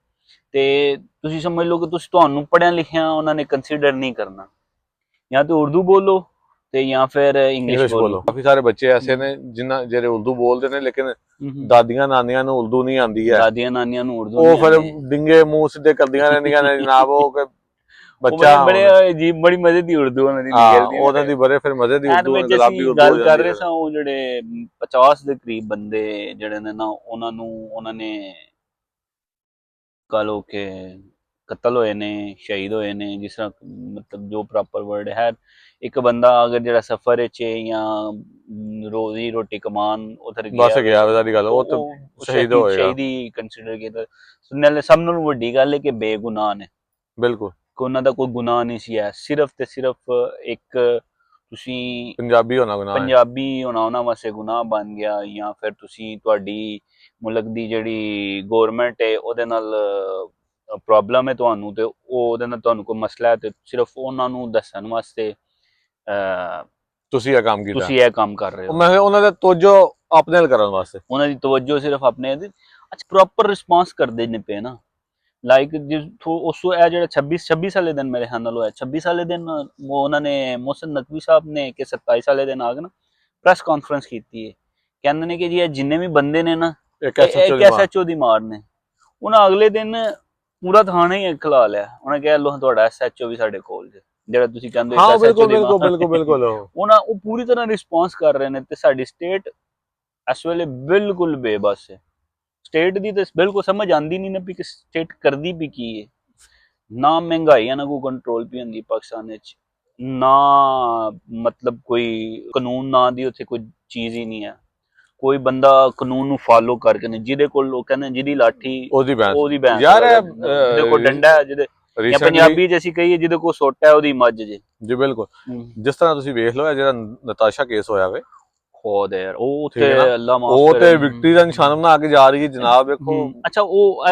ਤੇ ਤੁਸੀਂ ਸਮਝ ਲਓ ਕਿ ਤੁਹਾਨੂੰ ਪੜ੍ਹਿਆ ਲਿਖਿਆ ਉਹਨਾਂ ਨੇ ਕੰਸੀਡਰ ਨਹੀਂ ਕਰਨਾ, ਜਾਂ ਤੇ ਉਰਦੂ ਬੋਲੋ ਤੇ ਜਾਂ ਫਿਰ ਇੰਗਲਿਸ਼ ਬੋਲੋ। ਕਾਫੀ ਸਾਰੇ ਬੱਚੇ ਐਸੇ ਨੇ ਜਿਨ੍ਹਾਂ ਜਿਹੜੇ ਉਰਦੂ ਬੋਲਦੇ ਨੇ, ਲੇਕਿਨ ਦਾਦੀਆਂ ਨਾਨੀਆਂ ਨੂੰ ਉਰਦੂ ਨਹੀਂ ਆਉਂਦੀ ਹੈ। ਦਾਦੀਆਂ ਨਾਨੀਆਂ ਨੂੰ ਉਰਦੂ ਉਹ ਫਿਰ ਡਿੰਗੇ ਮੂੰਹ ਸਿੱਧੇ ਕਰਦੀਆਂ ਰਹਿੰਦੀਆਂ ਨੇ ਜਨਾਬ, ਉਹ ਬੱਚਾ ਬੜੇ ਅਜੀਬ, ਬੜੀ ਮਜ਼ੇ ਦੀ ਉਰਦੂ ਉਹਨਾਂ ਦੀ ਨਿਕਲਦੀ ਹੈ, ਉਹਨਾਂ ਦੀ ਬੜੇ ਫਿਰ ਮਜ਼ੇ ਦੀ ਉਰਦੂ, ਗੁਲਾਬੀ ਉਰਦੂ ਗੱਲ ਕਰ ਰਹੇ ਸਾਂ। ਉਹ ਜਿਹੜੇ 50 ਦੇ ਕਰੀਬ ਬੰਦੇ ਜਿਹੜੇ ਨੇ ਨਾ, ਉਹਨਾਂ ਨੇ ਕਹ ਲੋ ਕਿ ਕਤਲ ਹੋਏ ਨੇ, ਸ਼ਹੀਦ ਹੋਏ ਨੇ, ਜਿਸ ਤਰ੍ਹਾਂ ਮਤਲਬ ਜੋ ਪ੍ਰੋਪਰ ਵਰਡ ਹੈ। ਇੱਕ ਬੰਦਾ ਅਗਰ ਜਿਹੜਾ ਸਫ਼ਰ ਵਿੱਚ ਜਾਂ ਰੋਜ਼ੀ ਰੋਟੀ ਕਮਾਨ ਉਧਰ ਗਿਆ, ਉਹ ਤਾਂ ਸ਼ਹੀਦ ਹੋਏਗਾ, ਸ਼ਹੀਦੀ ਕੰਸੀਡਰ ਕੀਤਾ। ਸਭ ਨਾਲੋਂ ਵੱਡੀ ਗੱਲ ਹੈ ਕਿ ਬੇਗੁਨਾਹ ਨੇ, ਬਿਲਕੁਲ, ਕਿ ਉਹਨਾਂ ਦਾ ਕੋਈ ਗੁਨਾਹ ਨਹੀਂ ਸੀ ਹੈ। ਸਿਰਫ ਤੇ ਸਿਰਫ ਇੱਕ ਤੁਸੀਂ ਪੰਜਾਬੀ ਹੋਣਾ ਉਹਨਾਂ ਵਾਸਤੇ ਗੁਨਾਹ ਬਣ ਗਿਆ, ਜਾਂ ਫਿਰ ਤੁਸੀਂ ਤੁਹਾਡੀ ਮੁਲਕ ਦੀ ਜਿਹੜੀ ਗੌਰਮੈਂਟ ਹੈ ਉਹਦੇ ਨਾਲ ਪ੍ਰੋਬਲਮ ਹੈ ਤੁਹਾਨੂੰ, ਤੇ ਉਹਦੇ ਨਾਲ ਤੁਹਾਨੂੰ ਕੋਈ ਮਸਲਾ ਹੈ, ਤੇ ਸਿਰਫ ਉਹਨਾਂ ਨੂੰ ਦੱਸਣ ਵਾਸਤੇ ਤੁਸੀਂ ਇਹ ਕੰਮ ਕਰ ਰਹੇ ਹੋ। ਮੈਂ ਉਹਨਾਂ ਦਾ ਤਵੱਜੋ ਆਪਣੇ ਨਾਲ ਕਰਨ ਵਾਸਤੇ, ਉਹਨਾਂ ਦੀ ਤਵੱਜੋ ਸਿਰਫ ਆਪਣੇ ਅੱਛਾ ਪ੍ਰੋਪਰ ਰਿਸਪੌਂਸ ਕਰਦੇ ਨੇ ਪਏ ਨਾ। ਲਾਈਕ ਉਸ ਇਹ ਜਿਹੜਾ 26 ਸਾਲੇ ਦਿਨ ਮੇਰੇ ਖਿਆਲ ਨਾਲ ਹੋਇਆ, 26 ਸਾਲੇ ਦਿਨ ਉਹਨਾਂ ਨੇ ਮੋਹਸਿਨ ਨਕਵੀ ਸਾਹਿਬ ਨੇ ਕਿ 27 ਸਾਲੇ ਦਿਨ ਆ ਕੇ ਨਾ ਪ੍ਰੈਸ ਕਾਨਫਰੰਸ ਕੀਤੀ ਹੈ। ਕਹਿੰਦੇ ਨੇ ਕਿ ਜੀ ਇਹ ਜਿੰਨੇ ਵੀ ਬੰਦੇ ਨੇ ਨਾ, ਇੱਕ SHO ਦੀ ਮਾਰ ਨੇ। ਉਹਨਾਂ ਅਗਲੇ ਦਿਨ ਪੂਰਾ ਥਾਣਾ ਹੀ ਖਿਲਾ ਲਿਆ। ਉਹਨੇ ਕਿਹਾ ਲੋ ਤੁਹਾਡਾ SHO ਵੀ ਸਾਡੇ ਕੋਲ ਜਿਹੜਾ ਤੁਸੀਂ ਕਹਿੰਦੇ ਹੋ। ਬਿਲਕੁਲ ਉਹ ਪੂਰੀ ਤਰ੍ਹਾਂ ਰਿਸਪੌਂਸ ਕਰ ਰਹੇ ਨੇ, ਤੇ ਸਾਡੀ ਸਟੇਟ ਇਸ ਵੇਲੇ ਬਿਲਕੁਲ ਬੇਬਸ ਹੈ। ਸਟੇਟ ਦੀ ਤਾਂ ਬਿਲਕੁਲ ਸਮਝ ਆਉਂਦੀ ਨਹੀਂ ਨਾ ਵੀ ਕਿ ਸਟੇਟ ਕਰਦੀ ਵੀ ਕੀ ਹੈ। ਨਾ ਮਹਿੰਗਾਈ ਨਾ ਕੋਈ ਕੰਟਰੋਲ ਵੀ ਹੁੰਦੀ ਪਾਕਿਸਤਾਨ ਵਿੱਚ, ਨਾ ਮਤਲਬ ਕੋਈ ਕਾਨੂੰਨ ਨਾ ਦੀ ਉੱਥੇ ਕੋਈ ਚੀਜ਼ ਹੀ ਨਹੀਂ ਹੈ। ਕੋਈ ਬੰਦਾ ਕਾਨੂੰਨ ਨੂੰ ਫਾਲੋ ਕਰਕੇ ਨਹੀਂ, ਜਿਹਦੇ ਕੋਲ ਉਹ ਕਹਿੰਦੇ ਜਿਹਦੀ ਲਾਠੀ ਉਹਦੀ ਭੈਂਸ ਯਾਰ ਜਿਹਦੇ ਕੋਲ ਡੰਡਾ ਹੈ, ਜਿਹਦੇ ਜਾਂ recently ਪੰਜਾਬੀ ਚ ਅਸੀਂ ਕਹੀਏ ਜਿਹਦੇ ਕੋਲ ਸੋਟਾ ਹੈ ਉਹਦੀ ਮੱਝ ਜੇ। ਜੀ ਬਿਲਕੁਲ। ਜਿਸ ਤਰ੍ਹਾਂ ਤੁਸੀਂ ਵੇਖ ਲਓ ਇਹ ਜਿਹੜਾ ਨਤਾਸ਼ਾ ਕੇਸ ਹੋਇਆ ਵੇ, ਖੁਦ ਯਾਰ ਉਹ ਠੀਕ ਹੈ ਤੇ ਨਾ, ਅੱਲਾ ਮਾਫ ਉਹ ਕਰੇ। ਤੇ ਵਿਕਟਰੀ ਦਾ ਨਿਸ਼ਾਨ ਬਣਾ ਕੇ ਜਾ ਰਹੀ ਹੈ ਜਨਾਬ, ਵੇਖੋ। ਅੱਛਾ ਉਹ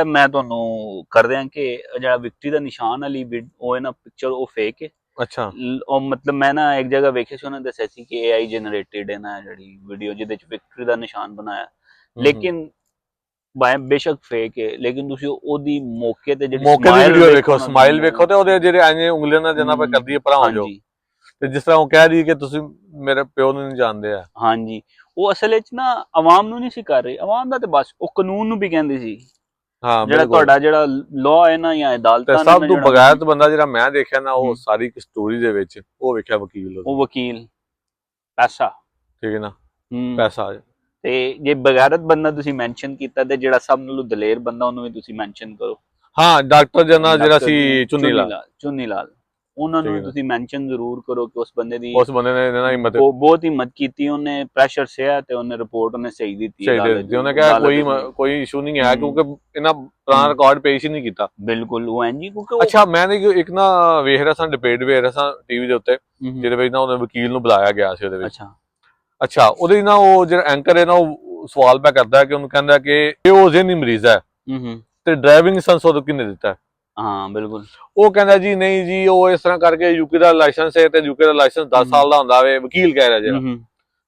ਮੈਂ ਤੁਹਾਨੂੰ ਕਰ ਦਿਆਂ ਕਿ ਜਿਹੜਾ ਵਿਕਟਰੀ ਦਾ ਨਿਸ਼ਾਨ ਵਾਲੀ ਉਹ ਹੈ ਨਾ ਪਿਕਚਰ, ਉਹ ਫੇਕ ਹੈ। ਅੱਛਾ ਉਹ ਮਤਲਬ ਮੈਂ ਨਾ ਇੱਕ ਜਗ੍ਹਾ ਵੇਖਿਆ ਸੀ, ਉਹਨਾਂ ਨੇ ਦੱਸਿਆ ਸੀ ਕਿ AI ਜਨਰੇਟਿਡ ਹੈ ਨਾ ਜਿਹੜੀ ਵੀਡੀਓ ਜਿਹਦੇ ਚ ਵਿਕਟਰੀ ਦਾ ਨਿਸ਼ਾਨ ਬਣਾਇਆ, ਲੇਕਿਨ ਬੇਸ਼ੱਕ ਫੇਕ ਹੈ, ਲੇਕਿਨ ਤੁਸੀਂ ਉਹਦੀ ਮੌਕੇ ਤੇ ਜਿਹੜੀ ਮੌਕੇ ਦੀ ਵੀਡੀਓ ਵੇਖੋ, ਸਮਾਈਲ ਵੇਖੋ, ਤੇ ਉਹਦੇ ਜਿਹੜੇ ਐਵੇਂ ਉਂਗਲੀਆਂ ਨਾਲ ਜਨਾ ਪਾ ਕਰਦੀ ਹੈ ਭਰਾ ਹੋ ਜਾਓ, ਤੇ ਜਿਸ ਤਰ੍ਹਾਂ ਉਹ ਕਹਿ ਰਹੀ ਹੈ ਕਿ ਤੁਸੀਂ ਮੇਰੇ ਪਿਓ ਨੂੰ ਨਹੀਂ ਜਾਣਦੇ ਆ। ਹਾਂਜੀ, ਉਹ ਅਸਲ ਵਿੱਚ ਨਾ ਆਵਾਮ ਨੂੰ ਨਹੀਂ ਸੀ ਕਰ ਰਹੀ, ਆਵਾਮ ਦਾ ਤੇ ਬਸ ਉਹ ਕਾਨੂੰਨ ਨੂੰ ਵੀ ਕਹਿੰਦੀ ਸੀ। ਹਾਂ ਜਿਹੜਾ ਤੁਹਾਡਾ ਜਿਹੜਾ ਲਾਅ ਹੈ ਨਾ ਜਾਂ ਅਦਾਲਤਾਂ ਤੇ ਸਭ ਤੋਂ ਬਗੈਰਤ ਬੰਦਾ ਜਿਹੜਾ ਮੈਂ ਦੇਖਿਆ ਨਾ ਉਹ ਸਾਰੀ ਸਟੋਰੀ ਦੇ ਵਿੱਚ, ਉਹ ਵੇਖਿਆ ਵਕੀਲ, ਉਹ ਵਕੀਲ ਪੈਸਾ, ਠੀਕ ਹੈ ਨਾ, ਪੈਸਾ। ਤੇ ਜੇ ਬਗੈਰਤ ਬੰਦਾ ਤੁਸੀਂ ਮੈਂਸ਼ਨ ਕੀਤਾ, ਤੇ ਜਿਹੜਾ ਸਭ ਨਾਲੋਂ ਦਲੇਰ ਬੰਦਾ ਉਹਨੂੰ ਵੀ ਤੁਸੀਂ ਮੈਂਸ਼ਨ ਕਰੋ। ਹਾਂ ਡਾਕਟਰ ਜਨਾ ਜਿਹੜਾ ਸੀ ਚੁੰਨੀ ਲਾਲ, ਉਹਨਾਂ ਨੂੰ ਤੁਸੀਂ ਮੈਂਸ਼ਨ ਜ਼ਰੂਰ ਕਰੋ ਕਿ ਉਸ ਬੰਦੇ ਨੇ ਹਿੰਮਤ ਬਹੁਤ ਹਿੰਮਤ ਕੀਤੀ, ਉਹਨੇ ਪ੍ਰੈਸ਼ਰ ਸਹਿਆ ਤੇ ਉਹਨੇ ਰਿਪੋਰਟ ਉਹਨੇ ਸਹੀ ਦਿੱਤੀ, ਉਹਨੇ ਕਿਹਾ ਕੋਈ ਇਸ਼ੂ ਨਹੀਂ ਹੈ ਕਿਉਂਕਿ ਇਹਨਾਂ ਪੁਰਾਣਾ ਰਿਕਾਰਡ ਪੇਸ਼ ਹੀ ਨਹੀਂ ਕੀਤਾ। ਬਿਲਕੁਲ ਉਹ ਐਂ ਜੀ, ਕਿਉਂਕਿ ਅੱਛਾ ਮੈਂ ਇੱਕ ਨਾ ਵੇਖ ਰਿਹਾ ਸਾਂ ਡਿਬੇਟ ਵੇਖ ਰਿਹਾ ਸਾਂ ਟੀਵੀ ਦੇ ਉੱਤੇ, ਜਿਹਦੇ ਵਿੱਚ ਨਾ ਉਹਨੇ ਵਕੀਲ ਨੂੰ ਬੁਲਾਇਆ ਗਿਆ ਸੀ ਉਹਦੇ ਵਿੱਚ। ਅੱਛਾ ਉਹਦੇ ਨਾ ਉਹ ਜਿਹੜਾ ਐਂਕਰ ਹੈ ਨਾ ਉਹ ਸਵਾਲ ਪਿਆ ਕਰਦਾ ਕਿ ਉਹਨੂੰ ਕਹਿੰਦਾ ਕਿ ਉਹ ਜ਼ਿਹਨੀ ਮਰੀਜ਼ ਹੈ ਤੇ ਡਰਾਈਵਿੰਗ ਲਾਇਸੈਂਸ ਉਹਨੂੰ ਕਿਹਨੇ ਦਿੱਤਾ। ਹਾਂ ਬਿਲਕੁਲ। ਉਹ ਕਹਿੰਦਾ ਜੀ ਨਹੀਂ ਜੀ ਉਹ ਇਸ ਤਰ੍ਹਾਂ ਕਰਕੇ ਯੂਕੇ ਦਾ ਲਾਇਸੈਂਸ ਹੈ ਤੇ ਯੂਕੇ ਦਾ ਲਾਇਸੈਂਸ 10 ਸਾਲ ਦਾ ਹੁੰਦਾ ਵੇ, ਵਕੀਲ ਕਹਿ ਰਿਹਾ ਜਿਹੜਾ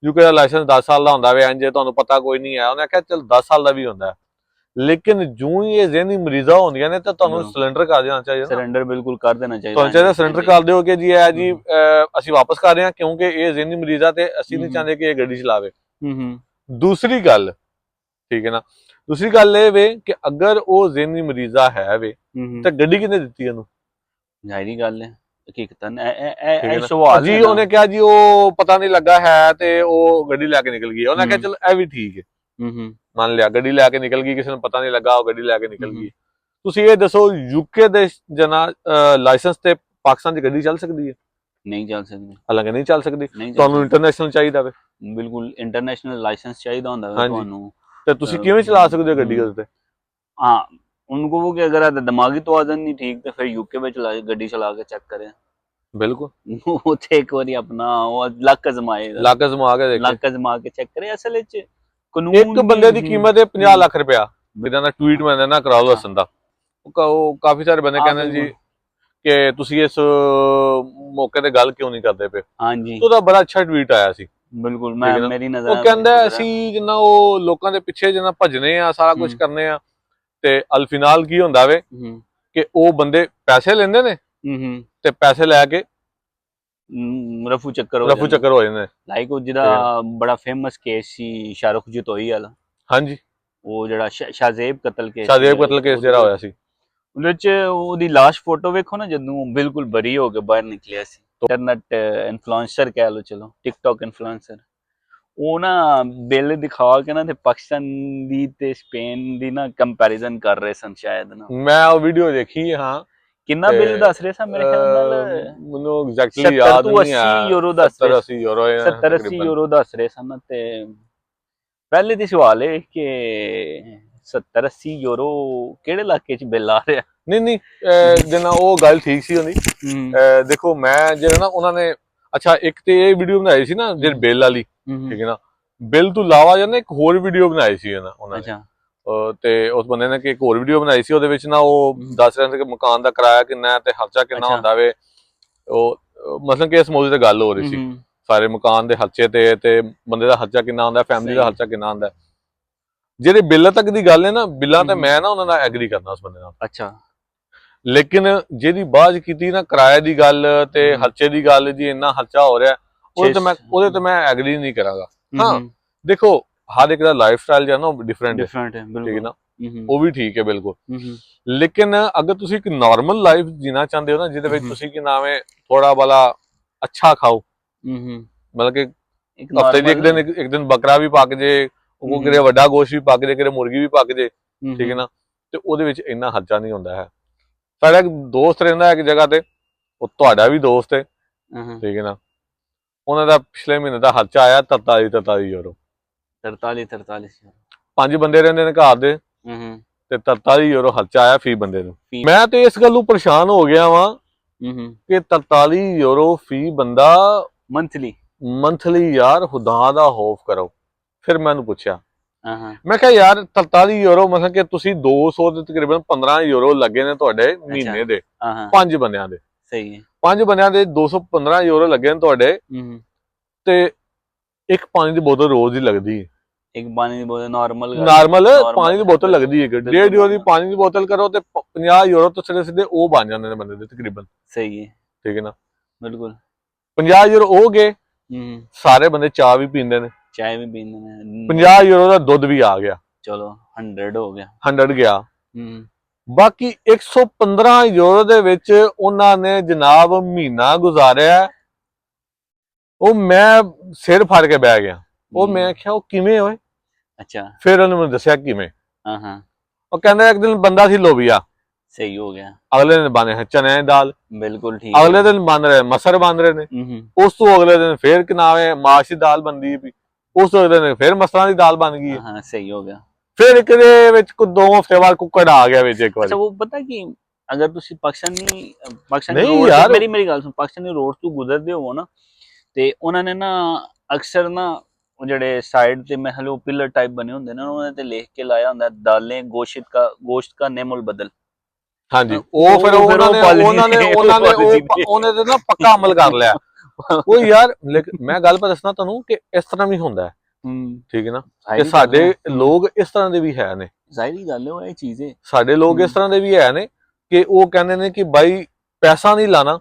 ਯੂਕੇ ਦਾ ਲਾਇਸੈਂਸ 10 ਸਾਲ ਦਾ ਹੁੰਦਾ ਵੇ, ਇੰਜ ਤੁਹਾਨੂੰ ਪਤਾ ਕੋਈ ਨਹੀਂ ਹੈ। ਉਹਨੇ ਕਿਹਾ ਚਲ 10 ਸਾਲ ਦਾ ਵੀ ਹੁੰਦਾ, ਲੇਕਿਨ ਜੂੰ ਹੀ ਇਹ ਜ਼ਿਹਨੀ ਮਰੀਜ਼ਾਂ ਹੁੰਦੀਆਂ ਨੇ ਤਾਂ ਤੁਹਾਨੂੰ ਸਿਲੰਡਰ ਕਰ ਦੇਣਾ ਚਾਹੀਦਾ, ਸਿਲੰਡਰ ਬਿਲਕੁਲ ਕਰ ਦੇਣਾ ਚਾਹੀਦਾ, ਤੁਹਾਨੂੰ ਚਾਹੀਦਾ ਸਿਲੰਡਰ ਕਰ ਦਿਓ ਕਿ ਜੀ ਇਹ ਜੀ ਅਸੀਂ ਵਾਪਸ ਕਰ ਰਹੇ ਹਾਂ ਕਿਉਂਕਿ ਇਹ ਜ਼ਿਹਨੀ ਮਰੀਜ਼ ਆ ਤੇ ਅਸੀਂ ਨਹੀਂ ਚਾਹੁੰਦੇ ਕਿ ਇਹ ਗੱਡੀ ਚਲਾਵੇ। ਦੂਸਰੀ ਗੱਲ, ਠੀਕ ਹੈ ਨਾ, ਦੂਸਰੀ ਗੱਲ ਇਹ ਵੇ ਕਿ ਅਗਰ ਉਹ ਜ਼ਿਹਨੀ ਮਰੀਜ਼ਾ ਹੈ ਵੇ ਤਾਂ ਗੱਡੀ ਕਿਹਨੇ ਦਿੱਤੀ ਇਹਨੂੰ? ਜ਼ਾਹਿਰੀ ਗੱਲ ਹੈ, ਹਕੀਕਤਨ ਇਹ ਸਵਾਲ ਜੀ ਉਹਨੇ ਕਿਹਾ ਜੀ ਉਹ ਪਤਾ ਨਹੀਂ ਲੱਗਾ ਹੈ ਤੇ ਉਹ ਗੱਡੀ ਲੈ ਕੇ ਨਿਕਲ ਗਈ। ਉਹਨੇ ਕਿਹਾ ਚਲ ਇਹ ਵੀ ਠੀਕ ਹੈ, ਮੰਨ ਲਿਆ ਗੱਡੀ ਲੈ ਕੇ ਨਿਕਲ ਗਈ, ਕਿਸੇ ਨੂੰ ਪਤਾ ਨਹੀਂ ਲੱਗਾ, ਉਹ ਗੱਡੀ ਲੈ ਕੇ ਨਿਕਲ ਗਈ। ਤੁਸੀਂ ਇਹ ਦੱਸੋ ਯੂਕੇ ਦੇ ਜਨਾ ਲਾਇਸੈਂਸ ਤੇ ਪਾਕਿਸਤਾਨ 'ਚ ਗੱਡੀ ਚੱਲ ਸਕਦੀ ਹੈ? ਨਹੀਂ ਚੱਲ ਸਕਦੀ, ਹਾਲਾਂਕਿ ਨਹੀਂ ਚੱਲ ਸਕਦੀ, ਤੁਹਾਨੂੰ ਇੰਟਰਨੈਸ਼ਨਲ ਚਾਹੀਦਾ ਵੇ। ਬਿਲਕੁਲ ਇੰਟਰਨੈਸ਼ਨਲ ਲਾਇਸੈਂਸ ਚਾਹੀਦਾ ਹੁੰਦਾ ਵੇ ਤੁਹਾਨੂੰ, ਤੇ ਤੁਸੀਂ ਕਿਵੇਂ ਚਲਾ ਸਕਦੇ ਹੋ ਗੱਡੀ ਉਹਦੇ ਤੇ? ਹਾਂ उनको वो कि अगर दिमागी तवाज़ुन नहीं ठीक तो फिर यूके में चला गड्डी चला के चेक करें। बिल्कुल उत्थे एक बारी अपना वो लक अजमाए, लक अजमा के चेक करे। असल विच कानून एक बंदे दी कीमत है 50 लाख रुपया, बिना ना ट्वीट में ना करा लो हसन दा। काफी सारे बंदे कहने जी कि तुसी इस मौके ते गल क्यों नहीं करदे पे। हां जी तो बड़ा अच्छा ट्वीट आया सी। बिल्कुल मैं मेरी नज़र ਉਹ ਕਹਿੰਦਾ ਅਸੀਂ ਜਿੰਨਾ ਉਹ ਲੋਕਾਂ ਦੇ ਪਿੱਛੇ ਜਿੰਨਾ ਭਜਨੇ ਆ ਸਾਰਾ ਕੁਝ ਕਰਨੇ ਆ ਤੇ ਅਲਫਿਨਾਲ ਕੀ ਹੁੰਦਾ ਵੇ ਕਿ ਉਹ ਬੰਦੇ ਪੈਸੇ ਲੈਂਦੇ ਨੇ ਤੇ ਪੈਸੇ ਲੈ ਕੇ ਰਫੂ ਚੱਕਰ ਹੋ ਜਾਂਦੇ ਨੇ। ਲਾਈਕ ਉਹ ਜਿਹੜਾ ਬੜਾ ਫੇਮਸ ਕੇਸ ਸੀ ਸ਼ਾਹਰੁਖ ਜਤੋਈ ਵਾਲਾ, ਹਾਂਜੀ ਉਹ ਜਿਹੜਾ ਸ਼ਾਹਜ਼ੇਬ ਕਤਲ ਕੇਸ ਜਿਹੜਾ ਹੋਇਆ ਸੀ, ਉਹਦੇ ਵਿੱਚ ਉਹਦੀ ਲਾਸ਼ ਫੋਟੋ ਵੇਖੋ ਨਾ, ਜਦੋਂ ਬਿਲਕੁਲ ਬਰੀ ਹੋ ਕੇ ਬਾਹਰ ਨਿਕਲਿਆ ਸੀ। ਇੰਟਰਨੈਟ ਇਨਫਲੂਐਂਸਰ ਕਹਿ ਲਓ, ਚਲੋ ਟਿਕਟੌਕ ਇਨਫਲੂਐਂਸਰ, ਉਹ ਨਾ ਬਿੱਲ ਦਿਖਾ ਕੇ ਨਾ ਤੇ ਪਾਕਿਸਤਾਨ ਦੀ ਤੇ ਸਪੇਨ ਦੀ ਨਾ ਕੰਪੈਰੀਜ਼ਨ ਕਰ ਰਹੇ ਸਨ ਸ਼ਾਇਦ ਨਾ। ਮੈਂ ਉਹ ਵੀਡੀਓ ਦੇਖੀ, ਹਾਂ ਕਿੰਨਾ ਬਿੱਲ ਦੱਸ ਰਹੇ ਸਨ ਮੇਰੇ ਖਿਆਲ ਨਾਲ ਮੈਨੂੰ ਐਗਜ਼ੈਕਟਲੀ ਯਾਦ ਨਹੀਂ ਆ, 80 ਯੂਰੋ ਦੱਸ ਰਹੇ, 70-80 ਯੂਰੋ ਦੱਸ ਰਹੇ ਸਨ। ਤੇ ਪਹਿਲੇ ਦੀ ਸਵਾਲ ਹੈ ਕਿ 70-80 ਯੂਰੋ ਕਿਹੜੇ ਇਲਾਕੇ 'ਚ ਬਿੱਲ ਆ ਰਿਹਾ? ਨਹੀਂ ਜਿੰਨਾ ਉਹ ਗੱਲ ਠੀਕ ਸੀ ਉਹਦੀ। ਦੇਖੋ ਮੈਂ ਜਿਹੜਾ ਨਾ ਉਹਨਾਂ ਨੇ ਅੱਛਾ ਇੱਕ ਤੇ ਇਹ ਵੀਡੀਓ ਬਣਾਈ ਸੀ ਨਾ ਜਿਹੜੀ ਬਿੱਲ ਵਾਲੀ, ਠੀਕ ਹੈ ਨਾ, ਬਿੱਲ ਤੋਂ ਇਲਾਵਾ ਜਾਂ ਇੱਕ ਹੋਰ ਵੀਡੀਓ ਬਣਾਈ ਸੀ ਉਹਨਾਂ ਨੇ, ਤੇ ਉਸ ਬੰਦੇ ਨੇ ਇੱਕ ਹੋਰ ਵੀਡੀਓ ਬਣਾਈ ਸੀ, ਉਹਦੇ ਵਿੱਚ ਨਾ ਉਹ ਦੱਸ ਰਹੇ ਸੀ ਕਿ ਮਕਾਨ ਦਾ ਕਿਰਾਇਆ ਕਿੰਨਾ ਤੇ ਖਰਚਾ ਕਿੰਨਾ ਹੁੰਦਾ ਵੇ। ਉਹ ਮਤਲਬ ਕਿ ਇਸ ਮੌਜੂ ਤੇ ਗੱਲ ਹੋ ਰਹੀ ਸੀ ਸਾਰੇ ਮਕਾਨ ਦੇ ਖਰਚੇ ਤੇ ਬੰਦੇ ਦਾ ਖਰਚਾ ਕਿੰਨਾ ਹੁੰਦਾ, ਫੈਮਿਲੀ ਦਾ ਖਰਚਾ ਕਿੰਨਾ ਹੁੰਦਾ। ਜਿਹੜੇ ਬਿੱਲਾਂ ਤੱਕ ਦੀ ਗੱਲ ਹੈ ਨਾ, ਬਿੱਲਾਂ ਤੇ ਮੈਂ ਨਾ ਉਹਨਾਂ ਨਾਲ ਐਗਰੀ ਕਰਦਾ ਉਸ ਬੰਦੇ ਨਾਲ। ਅੱਛਾ, ਲੇਕਿਨ ਜਿਹਦੀ ਬਾਅਦ ਕੀਤੀ ਨਾ ਕਿਰਾਏ ਦੀ ਗੱਲ ਤੇ ਖਰਚੇ ਦੀ ਗੱਲ, ਜੀ ਇੰਨਾ ਖਰਚਾ ਹੋ ਰਿਹਾ, ਉਹਦੇ ਤੇ ਮੈਂ ਐਗਰੀ ਨਹੀਂ ਕਰਾਂਗਾ। ਹਾਂ ਦੇਖੋ ਹਰ ਇੱਕ ਦਾ ਲਾਈਫ ਸਟਾਈਲ ਜਿਹੜਾ ਨਾ ਉਹ ਡਿਫਰੈਂਟ ਹੈ, ਠੀਕ ਹੈ ਨਾ, ਉਹ ਵੀ ਠੀਕ ਹੈ ਬਿਲਕੁਲ। ਲੇਕਿਨ ਅਗਰ ਤੁਸੀਂ ਇੱਕ ਨਾਰਮਲ ਲਾਈਫ ਜੀਣਾ ਚਾਹੁੰਦੇ ਹੋ ਨਾ, ਜਿਹਦੇ ਵਿੱਚ ਤੁਸੀਂ ਕੀ ਨਾਮ ਹੈ ਥੋੜਾ ਬਾਲਾ ਅੱਛਾ ਖਾਓ, ਮਤਲਬ ਕਿ ਹਫਤੇ 'ਚ ਇੱਕ ਦਿਨ ਬੱਕਰਾ ਵੀ ਪੱਕ ਜੇ, ਉਹ ਕਿਤੇ ਵੱਡਾ ਗੋਸ਼ਤ ਵੀ ਪੱਕ ਜੇ, ਕਿਤੇ ਮੁਰਗੀ ਵੀ ਪੱਕ ਜੇ, ਠੀਕ ਹੈ ਨਾ, ਤੇ ਉਹਦੇ ਵਿੱਚ ਇੰਨਾ ਖਰਚਾ ਨਹੀਂ ਹੁੰਦਾ ਹੈ। ਸਾਡਾ ਇੱਕ ਦੋਸਤ ਰਹਿੰਦਾ ਇੱਕ ਜਗ੍ਹਾ ਤੇ, ਉਹ ਤੁਹਾਡਾ ਵੀ ਦੋਸਤ ਹੈ, ਠੀਕ ਹੈ ਨਾ। ਉਹਨਾਂ ਦਾ ਪਿਛਲੇ ਮਹੀਨੇ ਦਾ ਖਰਚਾ ਆਇਆ 43 ਯੂਰੋ। 43 5 ਬੰਦੇ ਰਹਿੰਦੇ ਨੇ ਘਰ ਦੇ, ਤੇ 43 ਯੂਰੋ ਖਰਚਾ ਆਇਆ ਫੀ ਬੰਦੇ ਨੂੰ। ਮੈਂ ਤੇ ਇਸ ਗੱਲੋਂ ਪਰੇਸ਼ਾਨ ਹੋ ਗਿਆ ਵਾਂ ਕਿ 43 ਯੂਰੋ ਫੀ ਬੰਦਾ ਮੰਥਲੀ ਯਾਰ, ਖੁਦਾ ਦਾ ਖੌਫ ਕਰੋ। ਫਿਰ ਮੈਨੂੰ ਪੁੱਛਿਆ, ਮੈਂ ਕਿਹਾ ਯਾਰ 43 ਯੂਰੋ ਮਤਲਬ ਕਿ ਤੁਸੀਂ 200 ਦੇ ਤਕਰੀਬਨ 15 ਯੂਰੋ ਲੱਗੇ ਨੇ ਤੁਹਾਡੇ ਮਹੀਨੇ ਦੇ 5 ਬੰਦਿਆਂ ਦੇ। ਸਹੀ ਹੈ, 5 ਬੰਦਿਆਂ ਦੇ 215 ਯੂਰੋ ਲੱਗੇ ਨੇ ਤੁਹਾਡੇ, ਤੇ ਇੱਕ ਪਾਣੀ ਦੀ ਬੋਤਲ ਰੋਜ਼ ਦੀ ਲੱਗਦੀ ਹੈ। ਇੱਕ ਪਾਣੀ ਦੀ ਬੋਤਲ ਨਾਰਮਲ ਪਾਣੀ ਦੀ ਬੋਤਲ ਲੱਗਦੀ ਹੈ। 1.5 ਯੂਰੋ ਦੀ ਪਾਣੀ ਦੀ ਬੋਤਲ ਕਰੋ ਤੇ 50 ਯੂਰੋ ਤੋਂ ਸਿੱਧੇ ਉਹ ਬਣ ਜਾਂਦੇ ਨੇ ਬੰਦੇ ਦੇ ਤਕਰੀਬਨ। ਸਹੀ ਹੈ, ਠੀਕ ਹੈ ਨਾ। ਬਿਲਕੁਲ 50 ਯੂਰੋ ਹੋ ਗਏ, ਸਾਰੇ ਬੰਦੇ ਚਾਹ ਵੀ ਪੀਂਦੇ ਨੇ, 50 ਯੂਰੋ ਦਾ ਦੁੱਧ ਵੀ ਆ ਗਿਆ, ਚਲੋ 100 ਹੋ ਗਿਆ, 100 ਗਿਆ। ਬਾਕੀ 115 ਯੂਰੋ ਦੇ ਵਿੱਚ ਉਹਨਾਂ ਨੇ ਜਨਾਬ ਮਹੀਨਾ ਗੁਜ਼ਾਰਿਆ। ਉਹ ਮੈਂ ਸਿਰ ਫੜ ਕੇ ਬਹਿ ਗਿਆ। ਉਹ ਮੈਂ ਕਿਹਾ ਉਹ ਕਿਵੇਂ ਹੋਏ? ਅੱਛਾ, ਫਿਰ ਉਹਨੇ ਮੈਨੂੰ ਦੱਸਿਆ ਕਿਵੇਂ। ਉਹ ਕਹਿੰਦਾ ਇੱਕ ਦਿਨ ਬੰਦਾ ਸੀ ਲੋਬੀਆ, ਸਹੀ ਹੋ ਗਿਆ। ਅਗਲੇ ਦਿਨ ਬਣੇ ਹੈ ਚਨੇ ਦੀ ਦਾਲ, ਬਿਲਕੁਲ ਠੀਕ। ਅਗਲੇ ਦਿਨ ਬਣ ਰਹੇ ਮਸਰ ਬਣ ਰਹੇ ਨੇ। ਉਸ ਤੋਂ ਅਗਲੇ ਦਿਨ ਫਿਰ ਕਿ ਨਾਮ ਹੈ ਮਾਸ਼ ਦੀ ਦਾਲ ਬਣਦੀ ਹੈ। ਉਸ ਤੋਂ ਅਗਲੇ ਦਿਨ ਫਿਰ ਮਸਰਾਂ ਦੀ ਦਾਲ ਬਣ ਗਈ ਹੈ। ਸਹੀ ਹੋ ਗਿਆ। ਫਿਰ ਇੱਕ ਦੇ ਵਿੱਚ 2 ਹਫ਼ਤੇ ਬਾਅਦ ਕੁੱਕੜ ਆ ਗਿਆ ਵਿੱਚ ਇੱਕ ਵਾਰ। ਅੱਛਾ, ਉਹ ਪਤਾ ਕੀ, ਅਗਰ ਤੁਸੀਂ ਪਾਕਿਸਤਾਨੀ ਨਹੀਂ ਯਾਰ, ਮੇਰੀ ਗੱਲ ਸੁਣ, ਪਾਕਿਸਤਾਨੀ ਰੋਡ ਤੋਂ ਗੁਜ਼ਰਦੇ ਹੋ ਨਾ, ਤੇ ਉਹਨਾਂ ਨੇ ਨਾ ਅਕਸਰ ਨਾ ਉਹ ਜਿਹੜੇ ਸਾਈਡ ਤੇ ਮਹਿਲ ਉਹ ਪਿਲਰ ਟਾਈਪ ਬਣੇ ਹੁੰਦੇ ਨੇ, ਉਹਨਾਂ ਤੇ ਲਿਖ ਕੇ ਲਾਇਆ ਹੁੰਦਾ ਦਾਲੇ ਗੋਸ਼ਤ ਕਾ ਨੇਮੁਲ ਬਦਲ। ਹਾਂਜੀ, ਉਹ ਫਿਰ ਉਹਨੇ ਤੇ ਨਾ ਪੱਕਾ ਅਮਲ ਕਰ ਲਿਆ। ਉਹ ਯਾਰ ਮੈਂ ਗੱਲ ਪਰ ਦੱਸਣਾ ਤੁਹਾਨੂੰ ਕਿ ਇਸ ਤਰ੍ਹਾਂ ਵੀ ਹੁੰਦਾ ਹੈ, ਠੀਕ ਹੈ ਨਾ, ਕਿ ਸਾਡੇ ਲੋਕ ਇਸ ਤਰ੍ਹਾਂ ਦੇ ਵੀ ਹੈ ਨੇ। ਜ਼ਾਹਿਰੀ ਗੱਲ ਹੈ, ਇਹ ਚੀਜ਼ ਹੈ। ਸਾਡੇ ਲੋਕ ਇਸ ਤਰ੍ਹਾਂ ਦੇ ਵੀ ਹੈ ਨੇ ਕਿ ਉਹ ਕਹਿੰਦੇ ਨੇ ਕਿ ਬਾਈ ਪੈਸਾ ਨਹੀਂ ਲਾਣਾ।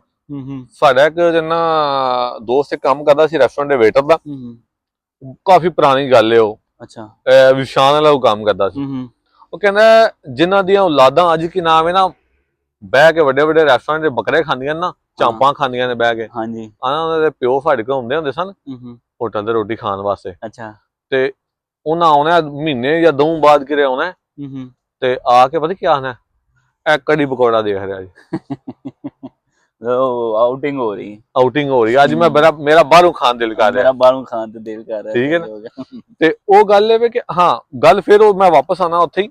ਸਾਡਾ ਇੱਕ ਜਿੰਨਾ ਦੋਸਤ ਕੰਮ ਕਰਦਾ ਸੀ ਰੈਸਟੋਰੈਂਟ ਦੇ ਵੇਟਰ ਦਾ, ਕਾਫੀ ਪੁਰਾਣੀ ਗੱਲ ਹੈ ਉਹ। ਅੱਛਾ, ਵਿਸ਼ਾਨ ਵਾਲਾ ਉਹ ਕੰਮ ਕਰਦਾ ਸੀ। ਉਹ ਕਹਿੰਦਾ ਜਿਨ੍ਹਾਂ ਦੀਆਂ ਔਲਾਦਾਂ ਅੱਜ ਕੀ ਨਾਮ ਹੈ ਨਾ ਬਹਿ ਕੇ ਵੱਡੇ ਵੱਡੇ ਰੈਸਟੋਰੈਂਟ ਦੇ ਬੱਕਰੇ ਖਾਂਦੀਆਂ ਨਾ, ਚਾਂਪਾਂ ਖਾਂਦੀਆਂ ਨੇ ਬਹਿ ਕੇ। ਹਾਂਜੀ, ਉਹਨਾਂ ਦੇ ਪਿਓ ਫੜ ਕੇ ਹੁੰਦੇ ਸਨ ਹੋਟਲ ਤੇ ਰੋਟੀ ਖਾਣ ਵਾਸਤੇ। ਅੱਛਾ, ਤੇ ਉਹਨਾਂ ਆਉਣਾ ਮਹੀਨੇ ਜਾਂ 2 ਬਾਅਦ ਕਿਰੇ ਆਉਣਾ, ਤੇ ਆ ਕੇ ਪਤਾ ਕੀ ਆਖਣਾ, ਇਹ ਕੜੀ ਪਕੌੜਾ ਦੇਖ ਰਿਹਾ ਜੀ। ਆਊਟਿੰਗ ਹੋ ਰਹੀ ਅੱਜ ਮੈਂ ਮੇਰਾ ਬਾਹਰੋਂ ਖਾਣ ਦਿਲ ਕਰ ਰਿਹਾ, ਠੀਕ ਹੈ ਨਾ। ਤੇ ਉਹ ਗੱਲ ਇਹ ਕਿ ਹਾਂ ਗੱਲ ਫਿਰ ਉਹ ਮੈਂ ਵਾਪਸ ਆਣਾ ਉੱਥੇ ਹੀ।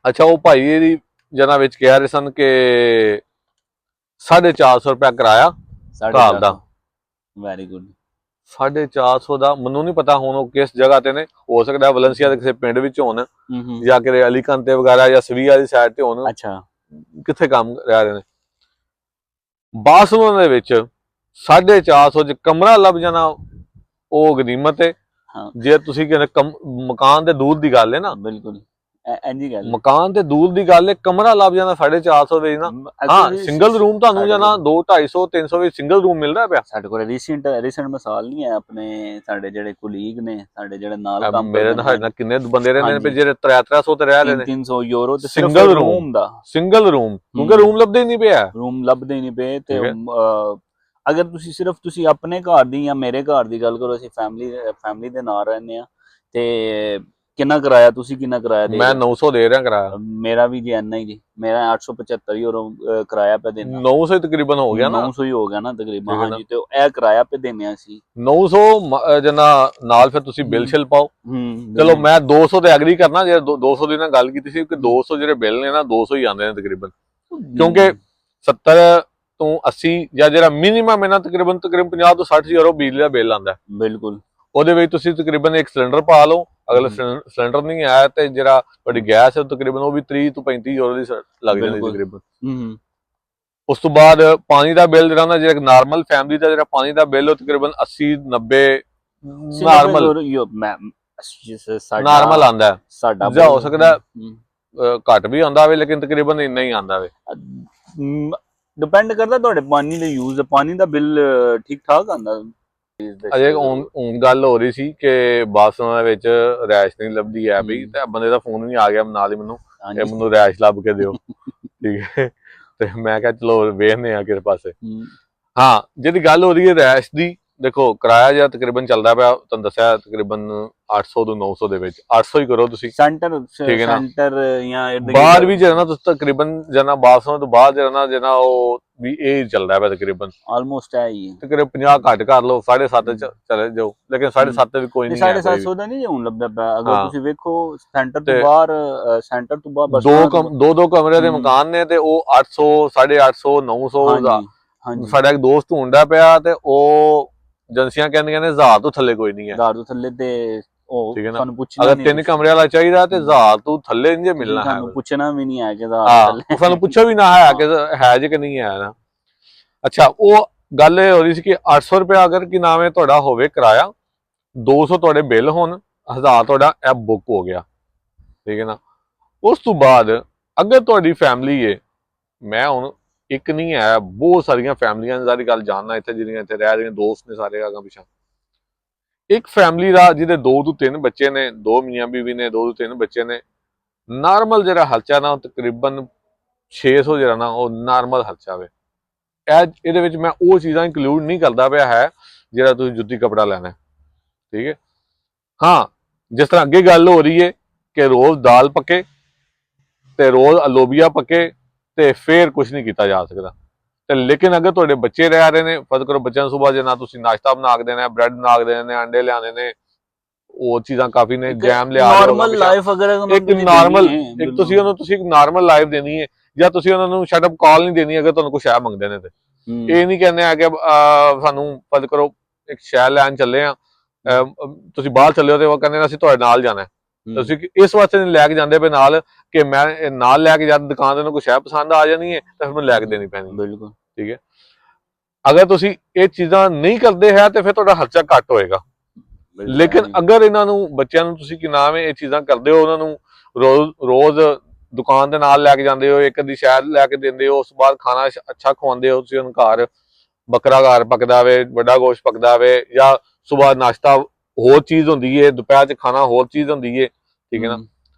ਅੱਛਾ, ਉਹ ਭਾਈ ਦੀ ਜਨਾਂ ਵਿੱਚ ਕਹਿ ਰਹੇ ਸਨ ਕਿ 450 ਰੁਪਇਆ ਕਿਰਾਇਆ ਘਰ ਦਾ। Very good. 450 ਦਾ ਮੈਨੂੰ ਨਹੀਂ ਪਤਾ ਹੁਣ ਉਹ ਕਿਸ ਜਗ੍ਹਾ ਤੇ ਨੇ, ਹੋ ਸਕਦਾ ਵਲੈਂਸੀਆ ਦੇ ਕਿਸੇ ਪਿੰਡ ਵਿੱਚ ਹੋਣ, ਜਾਂ ਕਿਤੇ ਅਲੀਕੰਤੇ ਵਗੈਰਾ ਜਾਂ ਸਵੀਆ ਦੀ ਸਾਈਡ ਤੇ ਹੋਣ। ਅੱਛਾ, ਕਿੱਥੇ ਕੰਮ ਰਹਿ ਰਹੇ ਨੇ। ਬਾਸਲੋਂ ਦੇ ਵਿੱਚ 450 ਚ ਕਮਰਾ ਲੱਭ ਜਾਣਾ ਉਹ ਗਨੀਮਤ ਹੈ। ਜੇ ਤੁਸੀਂ ਕਹਿੰਦੇ ਮਕਾਨ ਦੇ ਦੂਰ ਦੀ ਗੱਲ ਹੈ ਨਾ, ਬਿਲਕੁਲ ਮਕਾਨ ਤੇ ਦੂਰ ਦੀ ਗੱਲ ਹੈ, ਕਮਰਾ ਲੱਭ ਜਾਣਾ 450 ਦੇ ਨਾ। ਹਾਂ, ਸਿੰਗਲ ਰੂਮ ਤੁਹਾਨੂੰ ਜਾਣਾ 200, 250, 300 ਵਿੱਚ ਸਿੰਗਲ ਰੂਮ ਮਿਲਦਾ ਪਿਆ। ਸਾਡੇ ਕੋਲ ਰੀਸੈਂਟ ਮਿਸਾਲ ਨਹੀਂ ਹੈ, ਆਪਣੇ ਸਾਡੇ ਜਿਹੜੇ ਕੁਲੀਗ ਨੇ, ਸਾਡੇ ਜਿਹੜੇ ਨਾਲ ਕੰਮ ਮੇਰੇ ਨਾਲ ਕਿੰਨੇ ਬੰਦੇ ਰਹਿੰਦੇ ਨੇ ਜਿਹੜੇ 300 ਤੇ ਰਹਿ ਰਹੇ ਨੇ। 300 ਯੂਰੋ ਤੇ ਸਿੰਗਲ ਰੂਮ ਦਾ, ਸਿੰਗਲ ਰੂਮ, ਕਿਉਂਕਿ ਰੂਮ ਲੱਭਦੇ ਹੀ ਨਹੀਂ ਪਿਆ। ਤੇ ਅਗਰ ਤੁਸੀਂ ਆਪਣੇ ਘਰ ਦੀ ਜਾਂ ਮੇਰੇ ਘਰ ਦੀ ਗੱਲ ਕਰੋ, ਅਸੀਂ ਫੈਮਿਲੀ ਦੇ ਨਾਲ ਰਹਿੰਦੇ ਆ, ਤੇ ਕਿੰਨਾ ਕਿਰਾਇਆ ਤੁਸੀਂ ਕਿੰਨਾ ਕਿਰਾਇਆ ਦੇ? ਮੈਂ 900 ਦੇ ਰਿਹਾ ਕਿਰਾਇਆ। ਮੇਰਾ ਵੀ ਜੀ ਇੰਨਾ ਹੀ ਜੀ, ਮੇਰਾ 875 ਯੂਰੋ ਕਿਰਾਇਆ पे देना। 900 ਤਕਰੀਬਨ ਹੋ ਗਿਆ ਨਾ, 900 ਹੀ ਹੋ ਗਿਆ ਨਾ ਤਕਰੀਬਨ। ਹਾਂਜੀ, ਤੇ ਇਹ ਕਿਰਾਇਆ पे ਦੇਣੇ ਅਸੀਂ 900 ਜਨਾ ਨਾਲ ਫਿਰ ਤੁਸੀਂ ਬਿੱਲ ਛਿਲ ਪਾਓ। ਚਲੋ ਮੈਂ 200 ਤੇ ਐਗਰੀ ਕਰਨਾ, ਜੇ 200 ਦੀ ਨਾਲ ਗੱਲ ਕੀਤੀ ਸੀ ਕਿ 200 ਜਿਹੜੇ ਬਿੱਲ ਨੇ ਨਾ 200 ਹੀ ਆਉਂਦੇ ਨੇ ਤਕਰੀਬਨ, ਕਿਉਂਕਿ 70 ਤੋਂ 80 ਜਾਂ ਜਿਹੜਾ ਮਿਨੀਮਮ ਹੈ ਨਾ ਤਕਰੀਬਨ 50 ਤੋਂ 60 ਯੂਰੋ ਬਿਜਲੀ ਦਾ ਬਿੱਲ ਆਉਂਦਾ। ਬਿਲਕੁਲ, ਉਹਦੇ ਵਿੱਚ ਤੁਸੀਂ ਤਕਰੀਬਨ ਇੱਕ ਸਿਲੰਡਰ ਪਾ ਲਓ। ਅਗਰ ਸਿਲੰਡਰ ਨਹੀਂ ਆਇਆ ਤੇ ਜਿਹੜਾ ਤੁਹਾਡੀ ਗੈਸ ਹੈ ਤਕਰੀਬਨ ਉਹ ਵੀ 30 ਤੋਂ 35 ਯੂਰੋ ਦੀ ਲੱਗ ਜਾਂਦੀ ਤਕਰੀਬਨ। ਉਸ ਤੋਂ ਬਾਅਦ ਪਾਣੀ ਦਾ ਬਿੱਲ ਜਿਹੜਾ ਨਾ, ਜਿਹੜਾ ਨਾਰਮਲ ਫੈਮਿਲੀ ਦਾ ਜਿਹੜਾ ਪਾਣੀ ਦਾ ਬਿੱਲ ਉਹ ਤਕਰੀਬਨ 80 90 ਨਾਰਮਲ ਆਉਂਦਾ। ਸਾਡਾ ਹੋ ਸਕਦਾ ਘੱਟ ਵੀ ਆਉਂਦਾ ਹੋਵੇ, ਲੇਕਿਨ ਤਕਰੀਬਨ ਇੰਨਾ ਹੀ ਆਉਂਦਾ ਵੇ। ਡਿਪੈਂਡ ਕਰਦਾ ਤੁਹਾਡੇ ਪਾਣੀ ਦੇ ਯੂਜ਼, ਪਾਣੀ ਦਾ ਬਿੱਲ ਠੀਕ ਠਾਕ ਆਉਂਦਾ। ਅਜੇ ਹੁਣ ਗੱਲ ਹੋ ਰਹੀ ਸੀ ਕਿ ਬਾਸਲਾਂ ਦੇ ਵਿੱਚ ਰੈਸ਼ ਨਹੀਂ ਲੱਭਦੀ ਹੈ ਬਈ, ਤੇ ਬੰਦੇ ਦਾ ਫੋਨ ਵੀ ਆ ਗਿਆ ਨਾਲ ਹੀ ਮੈਨੂੰ ਰੈਸ਼ ਲੱਭ ਕੇ ਦਿਓ, ਠੀਕ ਹੈ। ਤੇ ਮੈਂ ਕਿਹਾ ਚਲੋ ਵੇਖਦੇ ਆ ਕਿਸ ਪਾਸੇ। ਹਾਂ, ਜਿਹੜੀ ਗੱਲ ਹੋ ਰਹੀ ਹੈ ਰੈਸ਼ ਦੀ, ਦੇਖੋ ਕਿਰਾਇਆ ਜਿਹੜਾ ਤਕਰੀਬਨ ਚੱਲਦਾ ਪਿਆ ਤੁਹਾਨੂੰ ਦੱਸਿਆ ਤਕਰੀਬਨ 800 ਤੋਂ 900 ਦੇ ਵਿੱਚ 800 ਹੀ ਕਰੋ ਤੁਸੀਂ ਸੈਂਟਰ ਠੀਕ ਹੈ ਨਾ। ਸੈਂਟਰ ਜਾਂ ਬਾਹਰ ਵੀ ਜਿਹੜਾ ਨਾ ਤੁਸੀਂ ਤਕਰੀਬਨ ਜਨਾ ਬਾਸੋਂ ਤੋਂ ਬਾਅਦ ਜਿਹੜਾ ਉਹ ਵੀ ਇਹ ਚੱਲਦਾ ਪਿਆ ਤਕਰੀਬਨ ਆਲਮੋਸਟ ਹੈ ਹੀ ਤਕਰੀਬਨ 50 ਘੱਟ ਕਰ ਲਓ 7.5 ਚਲੇ ਜਾਓ ਲੇਕਿਨ 7.5 ਤੇ ਵੀ ਕੋਈ ਨਹੀਂ ਹੈ 750 ਦਾ ਨਹੀਂ ਹੁਣ ਲੱਭਦਾ ਪਿਆ ਅਗਰ ਹਾਂ। ਤੁਸੀਂ ਵੇਖੋ ਸੈਂਟਰ ਤੋਂ ਬਾਹਰ ਬਸ ਦੋ ਕਮਰੇ ਦੇ ਮਕਾਨ ਨੇ ਤੇ ਉਹ 800 850 900 ਦਾ ਹਾਂਜੀ ਸਾਡਾ ਇੱਕ ਦੋਸਤ ਢੂੰਡਦਾ ਪਿਆ ਤੇ ਉਹ ਏਜੰਸੀਆਂ ਕਹਿੰਦੀਆਂ ਨੇ 1000 ਤੋਂ ਥੱਲੇ ਕੋਈ ਨਹੀਂ ਹੈ। 1000 ਤੋਂ ਥੱਲੇ ਤੇ ਉਹ ਠੀਕ ਹੈ ਨਾ। ਤੁਹਾਨੂੰ ਪੁੱਛਣਾ ਅਗਰ 3 ਕਮਰੇ ਵਾਲਾ ਚਾਹੀਦਾ ਤੇ 1000 ਤੋਂ ਥੱਲੇ ਨਹੀਂ ਜੇ ਮਿਲਣਾ ਹੈ। ਤੁਹਾਨੂੰ ਪੁੱਛਣਾ ਵੀ ਨਹੀਂ ਹੈ ਕਿ 1000 ਹਾਂ ਸਾਨੂੰ ਪੁੱਛੋ ਵੀ ਨਾ ਹੈ ਕਿ ਹੈ ਜੇ ਕਿ ਨਹੀਂ ਹੈ ਨਾ। ਅੱਛਾ ਉਹ ਗੱਲ ਇਹ ਹੋ ਰਹੀ ਸੀ ਕਿ 800 ਰੁਪਏ ਅਗਰ ਕੀ ਨਾਮ ਹੈ ਤੁਹਾਡਾ ਹੋਵੇ ਕਿਰਾਇਆ 200 ਤੁਹਾਡੇ ਬਿੱਲ ਹੋਣ 1000 ਤੁਹਾਡਾ ਐਪ ਬੁੱਕ ਹੋ ਗਿਆ ਠੀਕ ਹੈ ਨਾ। ਉਸ ਤੋਂ ਬਾਅਦ ਅਗਰ ਤੁਹਾਡੀ ਫੈਮਿਲੀ ਹੈ ਮੈਂ ਹੁਣ ਇੱਕ ਨਹੀਂ ਹੈ ਬਹੁਤ ਸਾਰੀਆਂ ਫੈਮਲੀਆਂ ਦੀ ਗੱਲ ਜਾਣਨਾ ਇੱਥੇ ਜਿਹੜੀਆਂ ਇੱਥੇ ਰਹਿ ਰਹੀਆਂ ਦੋਸਤ ਨੇ ਸਾਰੇ ਆਗਾ ਪਿਛਾ ਇੱਕ ਫੈਮਿਲੀ ਦਾ ਜਿਹਦੇ 2 ਤੋਂ 3 ਬੱਚੇ ਨੇ 2 ਮੀਆਂ ਬੀਵੀ ਨੇ 2 ਤੋਂ 3 ਬੱਚੇ ਨੇ ਨਾਰਮਲ ਜਿਹੜਾ ਖਰਚਾ ਨਾ ਤਕਰੀਬਨ 600 ਜਿਹੜਾ ਨਾ ਉਹ ਨਾਰਮਲ ਖਰਚਾ ਵੇ। ਇਹਦੇ ਵਿੱਚ ਮੈਂ ਉਹ ਚੀਜ਼ਾਂ ਇੰਕਲੂਡ ਨਹੀਂ ਕਰਦਾ ਪਿਆ ਹੈ ਜਿਹੜਾ ਤੁਸੀਂ ਜੁੱਤੀ ਕੱਪੜਾ ਲੈਣਾ ਠੀਕ ਹੈ। ਹਾਂ ਜਿਸ ਤਰ੍ਹਾਂ ਅੱਗੇ ਗੱਲ ਹੋ ਰਹੀ ਹੈ ਕਿ ਰੋਜ਼ ਦਾਲ ਪੱਕੇ ਤੇ ਰੋਜ਼ ਲੋਬੀਆ ਪੱਕੇ ਤੇ ਫੇਰ ਕੁਝ ਨਹੀਂ ਕੀਤਾ ਜਾ ਸਕਦਾ ਤੇ ਲੇਕਿਨ ਅਗਰ ਤੁਹਾਡੇ ਬੱਚੇ ਰਹਿ ਰਹੇ ਨੇ ਫਰਜ਼ ਕਰੋ ਬੱਚਿਆਂ ਨੂੰ ਸੁਬਾਹ ਜੇ ਨਾ ਤੁਸੀਂ ਨਾਸ਼ਤਾ ਬਣਾ ਕੇ ਦੇਣਾ ਬ੍ਰੈਡ ਬਣਾ ਕੇ ਦੇਣੇ ਨੇ ਅੰਡੇ ਲਿਆਣੇ ਨੇ ਉਹ ਚੀਜ਼ਾਂ ਕਾਫੀ ਨੇ ਜੈਮ ਲਿਆ ਨਾਰਮਲ ਲਾਈਫ ਅਗਰ ਇੱਕ ਨਾਰਮਲ ਇੱਕ ਤੁਸੀਂ ਇੱਕ ਨਾਰਮਲ ਲਾਈਫ ਦੇਣੀ ਹੈ ਜਾਂ ਤੁਸੀਂ ਉਹਨਾਂ ਨੂੰ ਸ਼ਟ ਅਪ ਕਾਲ ਨਹੀਂ ਦੇਣੀ ਅਗਰ ਤੁਹਾਨੂੰ ਕੁਝ ਹੈ ਮੰਗਦੇ ਨੇ ਤੇ ਇਹ ਨਹੀਂ ਕਹਿੰਦੇ ਆ ਕਿ ਸਾਨੂੰ ਫਰਜ਼ ਕਰੋ ਇੱਕ ਸ਼ਹਿਰ ਲੈਣ ਚੱਲੇ ਆ ਤੁਸੀਂ ਬਾਹਰ ਚੱਲੇ ਹੋ ਤੇ ਉਹ ਕਹਿੰਦੇ ਨੇ ਅਸੀਂ ਤੁਹਾਡੇ ਨਾਲ ਜਾਣਾ ਤੁਸੀਂ ਇਸ ਵਾਸਤੇ ਨਹੀਂ ਲੈ ਕੇ ਜਾਂਦੇ ਪਏ ਨਾਲ ਕਿ ਮੈਂ ਨਾਲ ਲੈ ਕੇ ਜਦ ਦੁਕਾਨ ਨੂੰ ਕੁਛ ਹੈ ਪਸੰਦ ਆ ਜਾਣੀ ਹੈ ਤਾਂ ਫਿਰ ਮੈਨੂੰ ਲੈ ਕੇ ਦੇਣੀ ਪੈਣੀ ਬਿਲਕੁਲ ਠੀਕ ਹੈ। ਅਗਰ ਤੁਸੀਂ ਇਹ ਚੀਜ਼ਾਂ ਨਹੀਂ ਕਰਦੇ ਹੈ ਤੇ ਫਿਰ ਤੁਹਾਡਾ ਖਰਚਾ ਘੱਟ ਹੋਏਗਾ ਲੇਕਿਨ ਅਗਰ ਇਹਨਾਂ ਨੂੰ ਬੱਚਿਆਂ ਨੂੰ ਤੁਸੀਂ ਕੀ ਨਾਮ ਹੈ ਇਹ ਚੀਜ਼ਾਂ ਕਰਦੇ ਹੋ ਉਹਨਾਂ ਨੂੰ ਰੋਜ਼ ਦੁਕਾਨ ਦੇ ਨਾਲ ਲੈ ਕੇ ਜਾਂਦੇ ਹੋ ਇੱਕ ਅੱਧੀ ਸ਼ਹਿਰ ਲੈ ਕੇ ਦਿੰਦੇ ਹੋ ਉਸ ਤੋਂ ਬਾਅਦ ਖਾਣਾ ਅੱਛਾ ਖਵਾਉਂਦੇ ਹੋ ਤੁਸੀਂ ਉਹਨੂੰ ਘਰ ਬੱਕਰਾ ਘਰ ਪੱਕਦਾ ਵੇ ਵੱਡਾ ਗੋਸ਼ਤ ਪੱਕਦਾ ਵੇ ਜਾਂ ਸੁਬਾਹ ਨਾਸ਼ਤਾ ਹੋਰ ਚੀਜ਼ ਹੁੰਦੀ ਹੈ ਦੁਪਹਿਰ 'ਚ ਖਾਣਾ ਹੋਰ ਚੀਜ਼ ਹੁੰਦੀ ਹੈ ਠੀਕ ਹੈ ਨਾ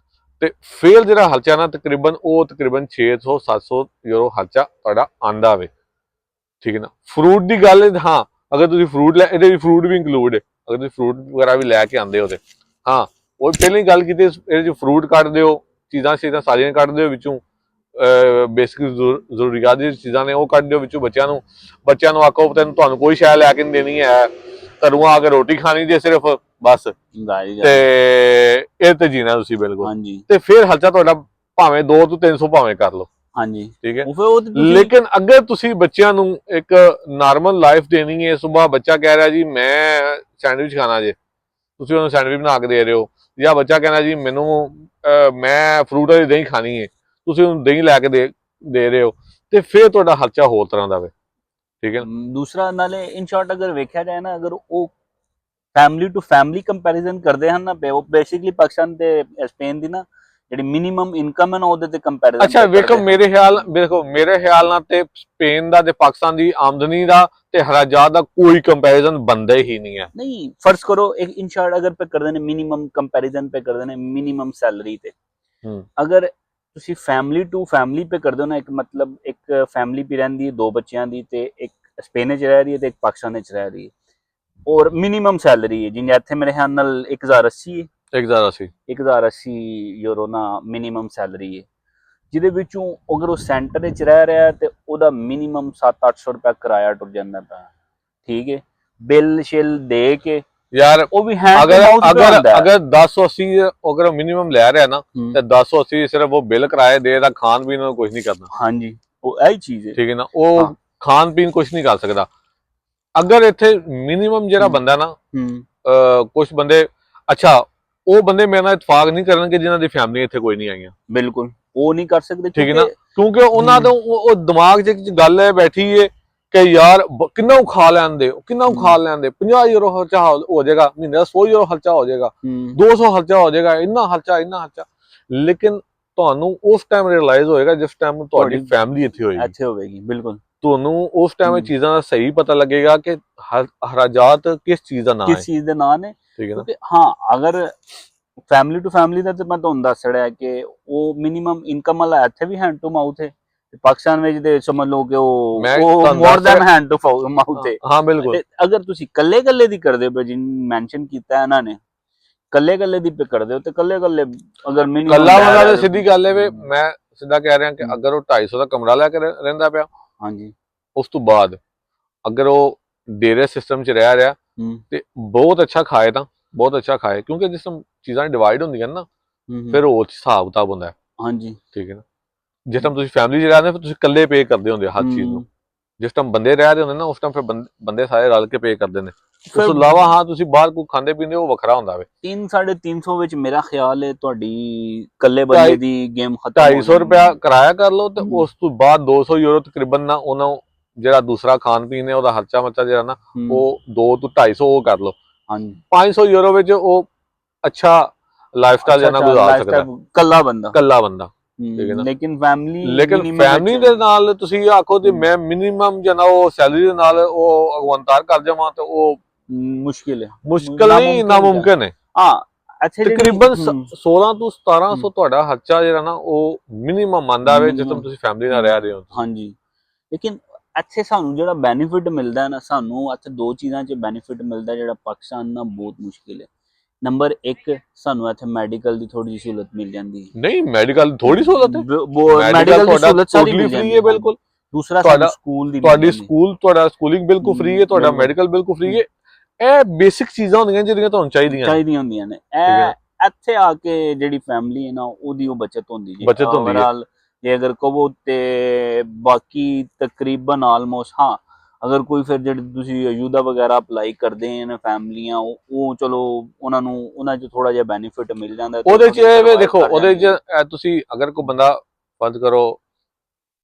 ਤੇ ਫਿਰ ਜਿਹੜਾ ਖਰਚਾ ਨਾ ਤਕਰੀਬਨ 600 700 ਯੂਰੋ ਖਰਚਾ ਤੁਹਾਡਾ ਆਂਦਾ ਵੇ ਠੀਕ ਹੈ ਨਾ। ਫਰੂਟ ਦੀ ਗੱਲ ਹਾਂ ਅਗਰ ਤੁਸੀਂ ਫਰੂਟ ਲੈ ਇਹਦੇ ਵਿੱਚ ਫਰੂਟ ਵੀ ਇੰਕਲੂਡ ਹੈ ਅਗਰ ਤੁਸੀਂ ਫਰੂਟ ਵਗੈਰਾ ਵੀ ਲੈ ਕੇ ਆਉਂਦੇ ਹੋ ਤੇ ਹਾਂ ਉਹ ਪਹਿਲਾਂ ਹੀ ਗੱਲ ਕੀਤੀ ਇਹਦੇ 'ਚ ਫਰੂਟ ਕੱਢ ਦਿਓ ਚੀਜ਼ਾਂ ਸਾਰੀਆਂ ਕੱਢ ਦਿਓ ਵਿੱਚੋਂ ਬੇਸਿਕ ਜ਼ਰੂਰੀਆਤ ਦੀ ਚੀਜ਼ਾਂ ਨੇ ਉਹ ਕੱਢ ਦਿਓ ਵਿੱਚੋਂ ਬੱਚਿਆਂ ਨੂੰ ਆਖੋ ਤੁਹਾਨੂੰ ਕੋਈ ਸ਼ੈ ਲੈ ਕੇ ਨਹੀਂ ਦੇਣੀ ਹੈ ਘਰੋਂ ਆ ਕੇ ਰੋਟੀ ਖਾਣੀ ਜੇ ਸਿਰਫ ਬਸ ਤੇ ਇਹ ਤੇ ਜੀਣਾ ਤੁਸੀਂ ਬਿਲਕੁਲ ਤੇ ਫਿਰ ਖਰਚਾ ਤੁਹਾਡਾ ਭਾਵੇਂ 2 ਤੋਂ 300 ਭਾਵੇਂ ਕਰ ਲਓ ਹਾਂਜੀ ਠੀਕ ਹੈ। ਲੇਕਿਨ ਅਗਰ ਤੁਸੀਂ ਬੱਚਿਆਂ ਨੂੰ ਇੱਕ ਨਾਰਮਲ ਲਾਈਫ ਦੇਣੀ ਹੈ ਸੁਬਾਹ ਬੱਚਾ ਕਹਿ ਰਿਹਾ ਜੀ ਮੈਂ ਸੈਂਡਵਿਚ ਖਾਣਾ ਜੇ ਤੁਸੀਂ ਉਹਨੂੰ ਸੈਂਡਵਿਚ ਬਣਾ ਕੇ ਦੇ ਰਹੇ ਹੋ ਜਾਂ ਬੱਚਾ ਕਹਿੰਦਾ ਜੀ ਮੈਨੂੰ ਮੈਂ ਫਰੂਟ ਵਾਲੀ ਦਹੀਂ ਖਾਣੀ ਹੈ ਤੁਸੀਂ ਉਹਨੂੰ ਦਹੀਂ ਲੈ ਕੇ ਦੇ ਰਹੇ ਹੋ ਤੇ ਫਿਰ ਤੁਹਾਡਾ ਖਰਚਾ ਹੋਰ ਤਰ੍ਹਾਂ ਦਾ ਵੇ ਠੀਕ ਹੈ। ਦੂਸਰਾ ਨਾਲੇ ਇਨ ਸ਼ਾਰਟ ਅਗਰ ਵੇਖਿਆ ਜਾਏ ਨਾ ਅਗਰ ਉਹ ਫੈਮਿਲੀ ਟੂ ਫੈਮਿਲੀ ਕੰਪੈਰੀਜ਼ਨ ਕਰਦੇ ਹਨ ਨਾ ਉਹ ਬੇਸਿਕਲੀ ਪਾਕਿਸਤਾਨ ਤੇ ਸਪੇਨ ਦੀ ਨਾ ਜਿਹੜੀ ਮਿਨੀਮਮ ਇਨਕਮ ਹੈ ਨਾ ਉਹਦੇ ਤੇ ਕੰਪੈਰੀਜ਼ਨ ਅੱਛਾ ਵੇਖੋ ਮੇਰੇ ਖਿਆਲ ਨਾਲ ਤੇ ਸਪੇਨ ਦਾ ਤੇ ਪਾਕਿਸਤਾਨ ਦੀ ਆਮਦਨੀ ਦਾ ਤੇ ਖਰਾਜਾਤ ਦਾ ਕੋਈ ਕੰਪੈਰੀਜ਼ਨ ਬੰਦਾ ਹੀ ਨਹੀਂ ਹੈ। ਨਹੀਂ ਫਰਜ਼ ਕਰੋ ਇੱਕ ਇਨ ਸ਼ਾਰਟ ਅਗਰ पे ਕਰਦੇ ਨੇ ਮਿਨੀਮਮ ਕੰਪੈਰੀਜ਼ਨ पे ਕਰਦੇ ਨੇ ਮਿਨੀਮਮ ਸੈਲਰੀ ਤੇ ਅਗਰ ਤੁਸੀਂ ਫੈਮਿਲੀ ਟੂ ਫੈਮਿਲੀ पे ਕਰਦੇ ਹੋ ਨਾ ਇੱਕ ਮਤਲਬ ਇੱਕ ਫੈਮਿਲੀ ਵੀ ਰਹਿੰਦੀ ਹੈ 2 ਬੱਚਿਆਂ ਦੀ ਤੇ ਇੱਕ ਸਪੇਨ 'ਚ ਰਹਿ ਰਹੀ ਹੈ ਤੇ ਇੱਕ ਪਾਕਿਸਤਾਨ 'ਚ ਰਹਿ ਰਹੀ ਹੈ ਔਰ ਮਿਨੀਮਮ ਸੈਲਰੀ ਹੈ ਜਿਵੇਂ ਇੱਥੇ ਮੇਰੇ ਖਿਆਲ ਨਾਲ 1080 1080 ਯੂਰੋ ਨਾ ਮਿਨੀਮਮ ਸੈਲਰੀ ਹੈ ਜਿਹਦੇ ਵਿੱਚੋਂ ਅਗਰ ਉਹ ਸੈਂਟਰ ਵਿੱਚ ਰਹਿ ਰਿਹਾ ਤੇ ਉਹਦਾ ਮਿਨੀਮਮ 700-800 ਰੁਪਏ ਕਿਰਾਇਆ ਟੁਰ ਜਾਂਦਾ ਪਿਆ ਠੀਕ ਹੈ ਬਿੱਲ ਸ਼ਿਲ ਦੇ ਕੇ ਯਾਰ ਉਹ ਵੀ ਹੈ ਅਗਰ 1080 ਅਗਰ ਮਿਨੀਮਮ ਲੈ ਰਿਹਾ ਨਾ ਤੇ 1080 ਸਿਰਫ ਉਹ ਬਿੱਲ ਕਿਰਾਏ ਦੇ ਦਾ ਖਾਣ ਪੀਣ ਨੂੰ ਕੁਝ ਨਹੀਂ ਕਰਨਾ ਹਾਂਜੀ ਉਹ ਇਹੀ ਚੀਜ਼ ਹੈ ਠੀਕ ਹੈ ਨਾ ਉਹ ਖਾਣ ਪੀਣ ਕੁਝ ਨਹੀਂ ਕਰ ਸਕਦਾ। ਅਗਰ ਇੱਥੇ ਮਿਨੀਮਮ ਜਿਹੜਾ ਬੰਦਾ ਨਾ ਕੁਝ ਬੰਦੇ ਅੱਛਾ ਉਹ ਬੰਦੇ ਮੇਰੇ ਨਾਲ ਇਤਫਾਕ ਨਹੀਂ ਕਰਨਗੇ ਜਿਨ੍ਹਾਂ ਦੀ ਫੈਮਿਲੀ ਇੱਥੇ ਕੋਈ ਨਹੀਂ ਆਈਆਂ ਬਿਲਕੁਲ ਉਹ ਨਹੀਂ ਕਰ ਸਕਦੇ ਠੀਕ ਹੈ ਨਾ ਕਿਉਂਕਿ ਉਹਨਾਂ ਦਾ ਉਹ ਦਿਮਾਗ 'ਚ ਗੱਲ ਹੈ ਬੈਠੀ ਹੈ ਕਿ ਯਾਰ ਕਿੰਨਾ ਖਾ ਲੈਂਦੇ 50 ਯੂਰੋ ਖਰਚਾ ਹੋ ਜਾਏਗਾ ਮਹੀਨੇ ਦਾ 100 ਯੂਰੋ ਖਰਚਾ ਹੋ ਜਾਏਗਾ 200 ਖਰਚਾ ਹੋ ਜਾਏਗਾ ਇੰਨਾ ਖਰਚਾ ਲੇਕਿਨ ਤੁਹਾਨੂੰ ਉਸ ਟਾਈਮ ਰਿਅਲਾਈਜ਼ ਹੋਏਗਾ ਜਿਸ ਟਾਈਮ ਤੁਹਾਡੀ ਫੈਮਿਲੀ ਇੱਥੇ ਹੋਵੇਗੀ ਬਿਲਕੁਲ ਤੁਹਾਨੂੰ ਉਸ ਟਾਈਮ ਇਹ ਚੀਜ਼ਾਂ ਦਾ ਸਹੀ ਪਤਾ ਲੱਗੇਗਾ ਕਿ ਖਰਾਜਾਤ ਕਿਸ ਚੀਜ਼ ਦਾ ਨਾਮ ਹੈ ਠੀਕ ਹੈ ਨਾ। ਹਾਂ ਅਗਰ ਫੈਮਿਲੀ ਟੂ ਫੈਮਿਲੀ ਦਾ ਤੇ ਮੈਂ ਤੁਹਾਨੂੰ ਦੱਸ ਰਿਹਾ ਕਿ ਉਹ ਮਿਨੀਮਮ ਇਨਕਮ ਵਾਲਾ ਇੱਥੇ ਵੀ ਹੈਂਡ ਟੂ ਮਾਊਥ ਹੈ ਪਾਕਿਸਤਾਨ ਵਿੱਚ ਤੇ ਸਮਝ ਲਓ ਕਿ ਉਹ ਮੈਂ ਮੋਰ ਤੁਹਾਨੂੰ ਦੈਨ ਹੈਂਡ ਟੂ ਮਾਊਥ ਹੈ। ਹਾਂ ਬਿਲਕੁਲ। ਤੇ ਅਗਰ ਤੁਸੀਂ ਕੱਲੇ ਦੀ ਕਰਦੇ ਹੋ, ਜਿਨ ਮੈਂਸ਼ਨ ਕੀਤਾ ਇਹਨਾਂ ਨੇ ਕੱਲੇ ਦੀ ਪੇ ਕਰਦੇ ਹੋ, ਤੇ ਕੱਲੇ ਅਗਰ ਮਿਨੀਮਮ ਕੱਲਾ ਵਾਲਾ ਤੇ ਸਿੱਧੀ ਗੱਲ ਹੈ ਵੇ, ਮੈਂ ਸਿੱਧਾ ਕਹਿ ਰਿਹਾ ਕਿ ਅਗਰ ਉਹ 250 ਦਾ ਕਮਰਾ ਲੈ ਕੇ ਰਹਿੰਦਾ ਪਿਆ, ਹਾਂਜੀ, ਉਸ ਤੋਂ ਬਾਅਦ ਅਗਰ ਉਹ ਡੇਰੇ ਸਿਸਟਮ 'ਚ ਰਹਿ ਰਿਹਾ ਤੇ ਬਹੁਤ ਅੱਛਾ ਖਾਏ ਤਾਂ ਬਹੁਤ ਅੱਛਾ ਖਾਏ, ਕਿਉਂਕਿ ਜਿਸ ਟਾਈਮ ਚੀਜ਼ਾਂ ਡਿਵਾਈਡ ਹੁੰਦੀਆਂ ਨਾ ਫਿਰ ਉਹ ਹਿਸਾਬ ਕਿਤਾਬ ਹੁੰਦਾ। ਹਾਂਜੀ, ਠੀਕ ਹੈ ਨਾ। ਜਿਸ ਟਾਈਮ ਤੁਸੀਂ ਫੈਮਿਲੀ 'ਚ ਰਹਿੰਦੇ ਫਿਰ ਤੁਸੀਂ ਇਕੱਲੇ ਪੇ ਕਰਦੇ ਹੁੰਦੇ ਹਰ ਚੀਜ਼ ਨੂੰ, ਜਿਸ ਟਾਈਮ ਬੰਦੇ ਰਹਿ ਰਹੇ ਹੁੰਦੇ ਨਾ ਉਸ ਟਾਈਮ ਫਿਰ ਬੰਦੇ ਸਾਰੇ ਰਲ ਕੇ ਪੇ ਕਰਦੇ ਨੇ। ਉਸ ਤੋਂ ਇਲਾਵਾ ਹਾਂ ਤੁਸੀਂ ਬਾਹਰ ਕੋਈ ਖਾਂਦੇ ਪੀਂਦੇ ਉਹ ਵੱਖਰਾ ਹੁੰਦਾ ਵੇ। 300-350 ਵਿੱਚ ਮੇਰਾ ਖਿਆਲ ਹੈ ਤੁਹਾਡੀ ਇਕੱਲੇ ਬੰਦੇ ਦੀ ਗੇਮ ਖਤਮ ਹੋ 250 ਰੁਪਇਆ ਕਿਰਾਇਆ ਕਰ ਲਓ ਤੇ ਉਸ ਤੋਂ ਬਾਅਦ 200 ਯੂਰੋ ਤਕਰੀਬਨ ਨਾ ਉਹਨਾਂ ਜਿਹੜਾ ਦੂਸਰਾ ਖਾਣ ਪੀਣ ਹੈ ਉਹਦਾ ਖਰਚਾ ਮੱਚਾ ਜਿਹੜਾ ਨਾ ਉਹ 2 ਤੋਂ 250 ਉਹ ਕਰ ਲਓ। ਹਾਂਜੀ, 500 ਯੂਰੋ ਵਿੱਚ ਉਹ ਅੱਛਾ ਲਾਈਫ ਸਟਾਈਲ ਜਨਾ ਗੁਜ਼ਾਰ ਸਕਦਾ ਕੱਲਾ ਬੰਦਾ। ਲੇਕਿਨ ਫੈਮਿਲੀ ਦੇ ਨਾਲ ਤੁਸੀਂ ਆਖੋ ਤੇ ਮੈਂ ਮਿਨੀਮਮ ਜਨਾ ਉਹ ਸੈਲਰੀ ਦੇ ਨਾਲ ਉਹ ਅਗਵੰਤਾਰ ਕਰ ਜਾਵਾਂ ਤੇ ਉਹ ਮੁਸ਼ਕਿਲ ਨਹੀਂ ਨਾਮੁਮਕਿਨ ਹੈ। ਤਕਰੀਬਨ 16 ਤੋਂ 1700 ਤੁਹਾਡਾ ਖਰਚਾ ਜਿਹੜਾ ਨਾ ਉਹ ਮਿਨੀਮਮ ਮੰਨਦਾ ਵੇ ਜਿਸ ਤਰ੍ਹਾਂ ਤੁਸੀਂ ਫੈਮਿਲੀ ਨਾਲ ਰਹਿ ਰਹੇ ਹੋ। ਹਾਂਜੀ, ਲੇਕਿਨ ਇੱਥੇ ਸਾਨੂੰ ਜਿਹੜਾ ਬੈਨੀਫਿਟ ਮਿਲਦਾ ਨਾ, ਸਾਨੂੰ ਇੱਥੇ ਦੋ ਚੀਜ਼ਾਂ 'ਚ ਬੈਨੀਫਿਟ ਮਿਲਦਾ ਜਿਹੜਾ ਪਾਕਿਸਤਾਨ ਨਾਲ ਬਹੁਤ ਮੁਸ਼ਕਿਲ ਹੈ। ਨੰਬਰ 1 ਸਾਨੂੰ ਇੱਥੇ ਮੈਡੀਕਲ ਦੀ ਥੋੜੀ ਜਿਹੀ ਸਹੂਲਤ ਮਿਲ ਜਾਂਦੀ ਹੈ। ਨਹੀਂ ਮੈਡੀਕਲ ਥੋੜੀ ਸਹੂਲਤ ਹੈ, ਮੈਡੀਕਲ ਦੀ ਸਹੂਲਤ ਸਾਰੀ ਮਿਲ ਫ੍ਰੀ ਹੈ ਬਿਲਕੁਲ। ਦੂਸਰਾ ਤੁਹਾਡਾ ਸਕੂਲ ਦੀ ਤੁਹਾਡਾ ਸਕੂਲਿੰਗ ਬਿਲਕੁਲ ਫ੍ਰੀ ਹੈ, ਤੁਹਾਡਾ ਮੈਡੀਕਲ ਬਿਲਕੁਲ ਫ੍ਰੀ ਹੈ। ਇਹ ਬੇਸਿਕ ਚੀਜ਼ਾਂ ਹੁੰਦੀਆਂ ਜਿਹੜੀਆਂ ਤੁਹਾਨੂੰ ਚਾਹੀਦੀਆਂ ਹੁੰਦੀਆਂ ਨੇ। ਇਹ ਇੱਥੇ ਆ ਕੇ ਜਿਹੜੀ ਫੈਮਿਲੀ ਹੈ ਨਾ ਉਹਦੀ ਉਹ ਬਚਤ ਹੁੰਦੀ ਹੈ ਓਵਰਆਲ। ਜੇ ਅਗਰ ਕਹੋ ਤੇ ਬਾਕੀ ਤਕਰੀਬਨ ਆਲਮੋਸਟ ਹਾਂ, ਅਗਰ ਕੋਈ ਫਿਰ ਜਿਹੜੇ ਤੁਸੀਂ ਅਯੂਦਾ ਵਗੈਰਾ ਅਪਲਾਈ ਕਰਦੇ ਨੇ ਫੈਮਲੀਆਂ ਉਹ ਚਲੋ ਉਹਨਾਂ 'ਚ ਥੋੜਾ ਜਿਹਾ ਬੈਨੀਫਿਟ ਮਿਲ ਜਾਂਦਾ। ਉਹਦੇ 'ਚ ਇਹ ਦੇਖੋ ਉਹਦੇ 'ਚ ਤੁਸੀਂ ਅਗਰ ਕੋਈ ਬੰਦਾ ਫਰਜ਼ ਕਰੋ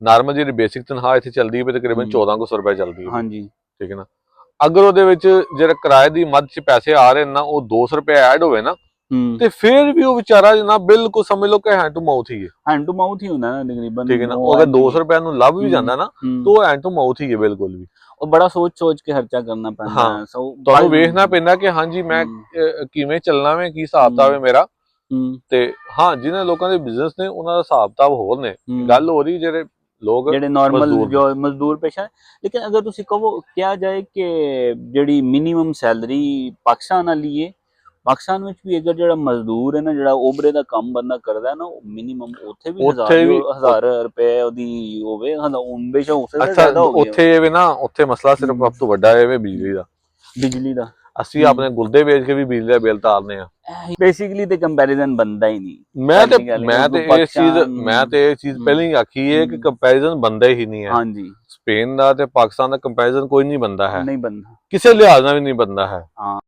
ਨਾਰਮਲ ਜਿਹੜੀ ਬੇਸਿਕ ਤਨਖਾਹ ਇੱਥੇ ਚੱਲਦੀ ਹੈ ਤਕਰੀਬਨ 1400 ਰੁਪਏ ਚੱਲਦੀ ਹੈ। ਹਾਂਜੀ, ਠੀਕ ਹੈ ਨਾ। ਅਗਰ ਉਹਦੇ ਵਿੱਚ ਜਿਹੜਾ ਕਿਰਾਏ ਦੀ ਮੱਧ 'ਚ ਪੈਸੇ ਆ ਰਹੇ ਨਾ ਉਹ 200 ਰੁਪਏ ਐਡ ਹੋਵੇ ਨਾ ਤੇ ਫਿਰ ਵੀ ਉਹ ਵਿਚਾਰਾ ਜਨਾ ਬਿਲਕੁਲ ਸਮਝ ਲਓ ਕਿ ਹੈਂਡ ਟੂ ਮਾਊਥ ਹੀ ਹੁੰਦਾ ਨਾ ਤਕਰੀਬਨ। ਠੀਕ ਹੈ ਨਾ। ਉਹ ਅਗਰ 200 ਰੁਪਏ ਨੂੰ ਲੱਭ ਵੀ ਜਾਂਦਾ ਨਾ ਤਾਂ ਉਹ ਹੈਂਡ ਟੂ ਮਾਊਥ ਹੀ ਹੈ ਬਿਲਕੁਲ ਵੀ। ਉਹ ਬੜਾ ਸੋਚ ਕੇ ਖਰਚਾ ਕਰਨਾ ਪੈਂਦਾ ਹੈ। ਤੁਹਾਨੂੰ ਵੇਖਣਾ ਪੈਂਦਾ ਕਿ ਹਾਂਜੀ ਮੈਂ ਕਿਵੇਂ ਚੱਲਣਾ ਵੇ, ਕੀ ਹਿਸਾਬ ਕਿਤਾਬ ਹੈ ਮੇਰਾ। ਤੇ ਹਾਂ ਜਿਹਨਾਂ ਲੋਕਾਂ ਦੇ ਬਿਜ਼ਨਸ ਨੇ ਉਹਨਾਂ ਦਾ ਹਿਸਾਬ ਕਿਤਾਬ ਹੋਰ ਨੇ, ਗੱਲ ਹੋ ਰਹੀ ਜਿਹੜੇ ਨਾਰਮਲ ਮਜ਼ਦੂਰ ਪੇਸ਼ਾ। ਲੇਕਿਨ ਅਗਰ ਤੁਸੀਂ ਕਿਹਾ ਜਾਏ ਕਿ ਜਿਹੜੀ ਮਿਨੀਮਮ ਸੈਲਰੀ ਪਾਕਿਸਤਾਨ ਵਾਲੀ ਹੈ, ਪਾਕਿਸਤਾਨ ਵਿੱਚ ਵੀ ਅਗਰ ਜਿਹੜਾ ਮਜ਼ਦੂਰ ਹੈ ਨਾ, ਜਿਹੜਾ ਓਬਰੇ ਦਾ ਕੰਮ ਬੰਦਾ ਕਰਦਾ ਨਾ, ਉਹ ਮਿਨੀਮਮ ਉੱਥੇ ਵੀ 1000 ਰੁਪਏ ਉਹਦੀ ਹੋਵੇ। ਉੱਥੇ ਨਾ ਉੱਥੇ ਮਸਲਾ ਸਿਰਫ ਸਭ ਤੋਂ ਵੱਡਾ ਹੈ ਬਿਜਲੀ ਦਾ। ਅਸੀਂ ਆਪਣੇ ਗੁਰਦੇ ਵੇਚ ਕੇ ਵੀ ਬਿਜਲੀ ਦਾ ਬਿੱਲ ਤਾਰਨੇ ਆ। ਬੇਸਿਕਲੀ ਤੇ ਕੰਪੈਰੀਜ਼ਨ ਬਣਦਾ ਹੀ ਨਹੀਂ। ਮੈਂ ਤੇ ਇਹ ਚੀਜ਼ ਪਹਿਲਾਂ ਹੀ ਆਖੀ ਹੈ ਕਿ ਕੰਪੈਰੀਜ਼ਨ ਬਣਦਾ ਹੀ ਨਹੀਂ ਹੈ। ਹਾਂਜੀ, ਸਪੇਨ ਦਾ ਤੇ ਪਾਕਿਸਤਾਨ ਦਾ ਕੰਪੈਰੀਜ਼ਨ ਕੋਈ ਨਹੀਂ ਬਣਦਾ ਹੈ, ਕਿਸੇ ਲਿਹਾਜ਼ ਨਾਲ ਵੀ ਨਹੀਂ ਬਣਦਾ ਹੈ।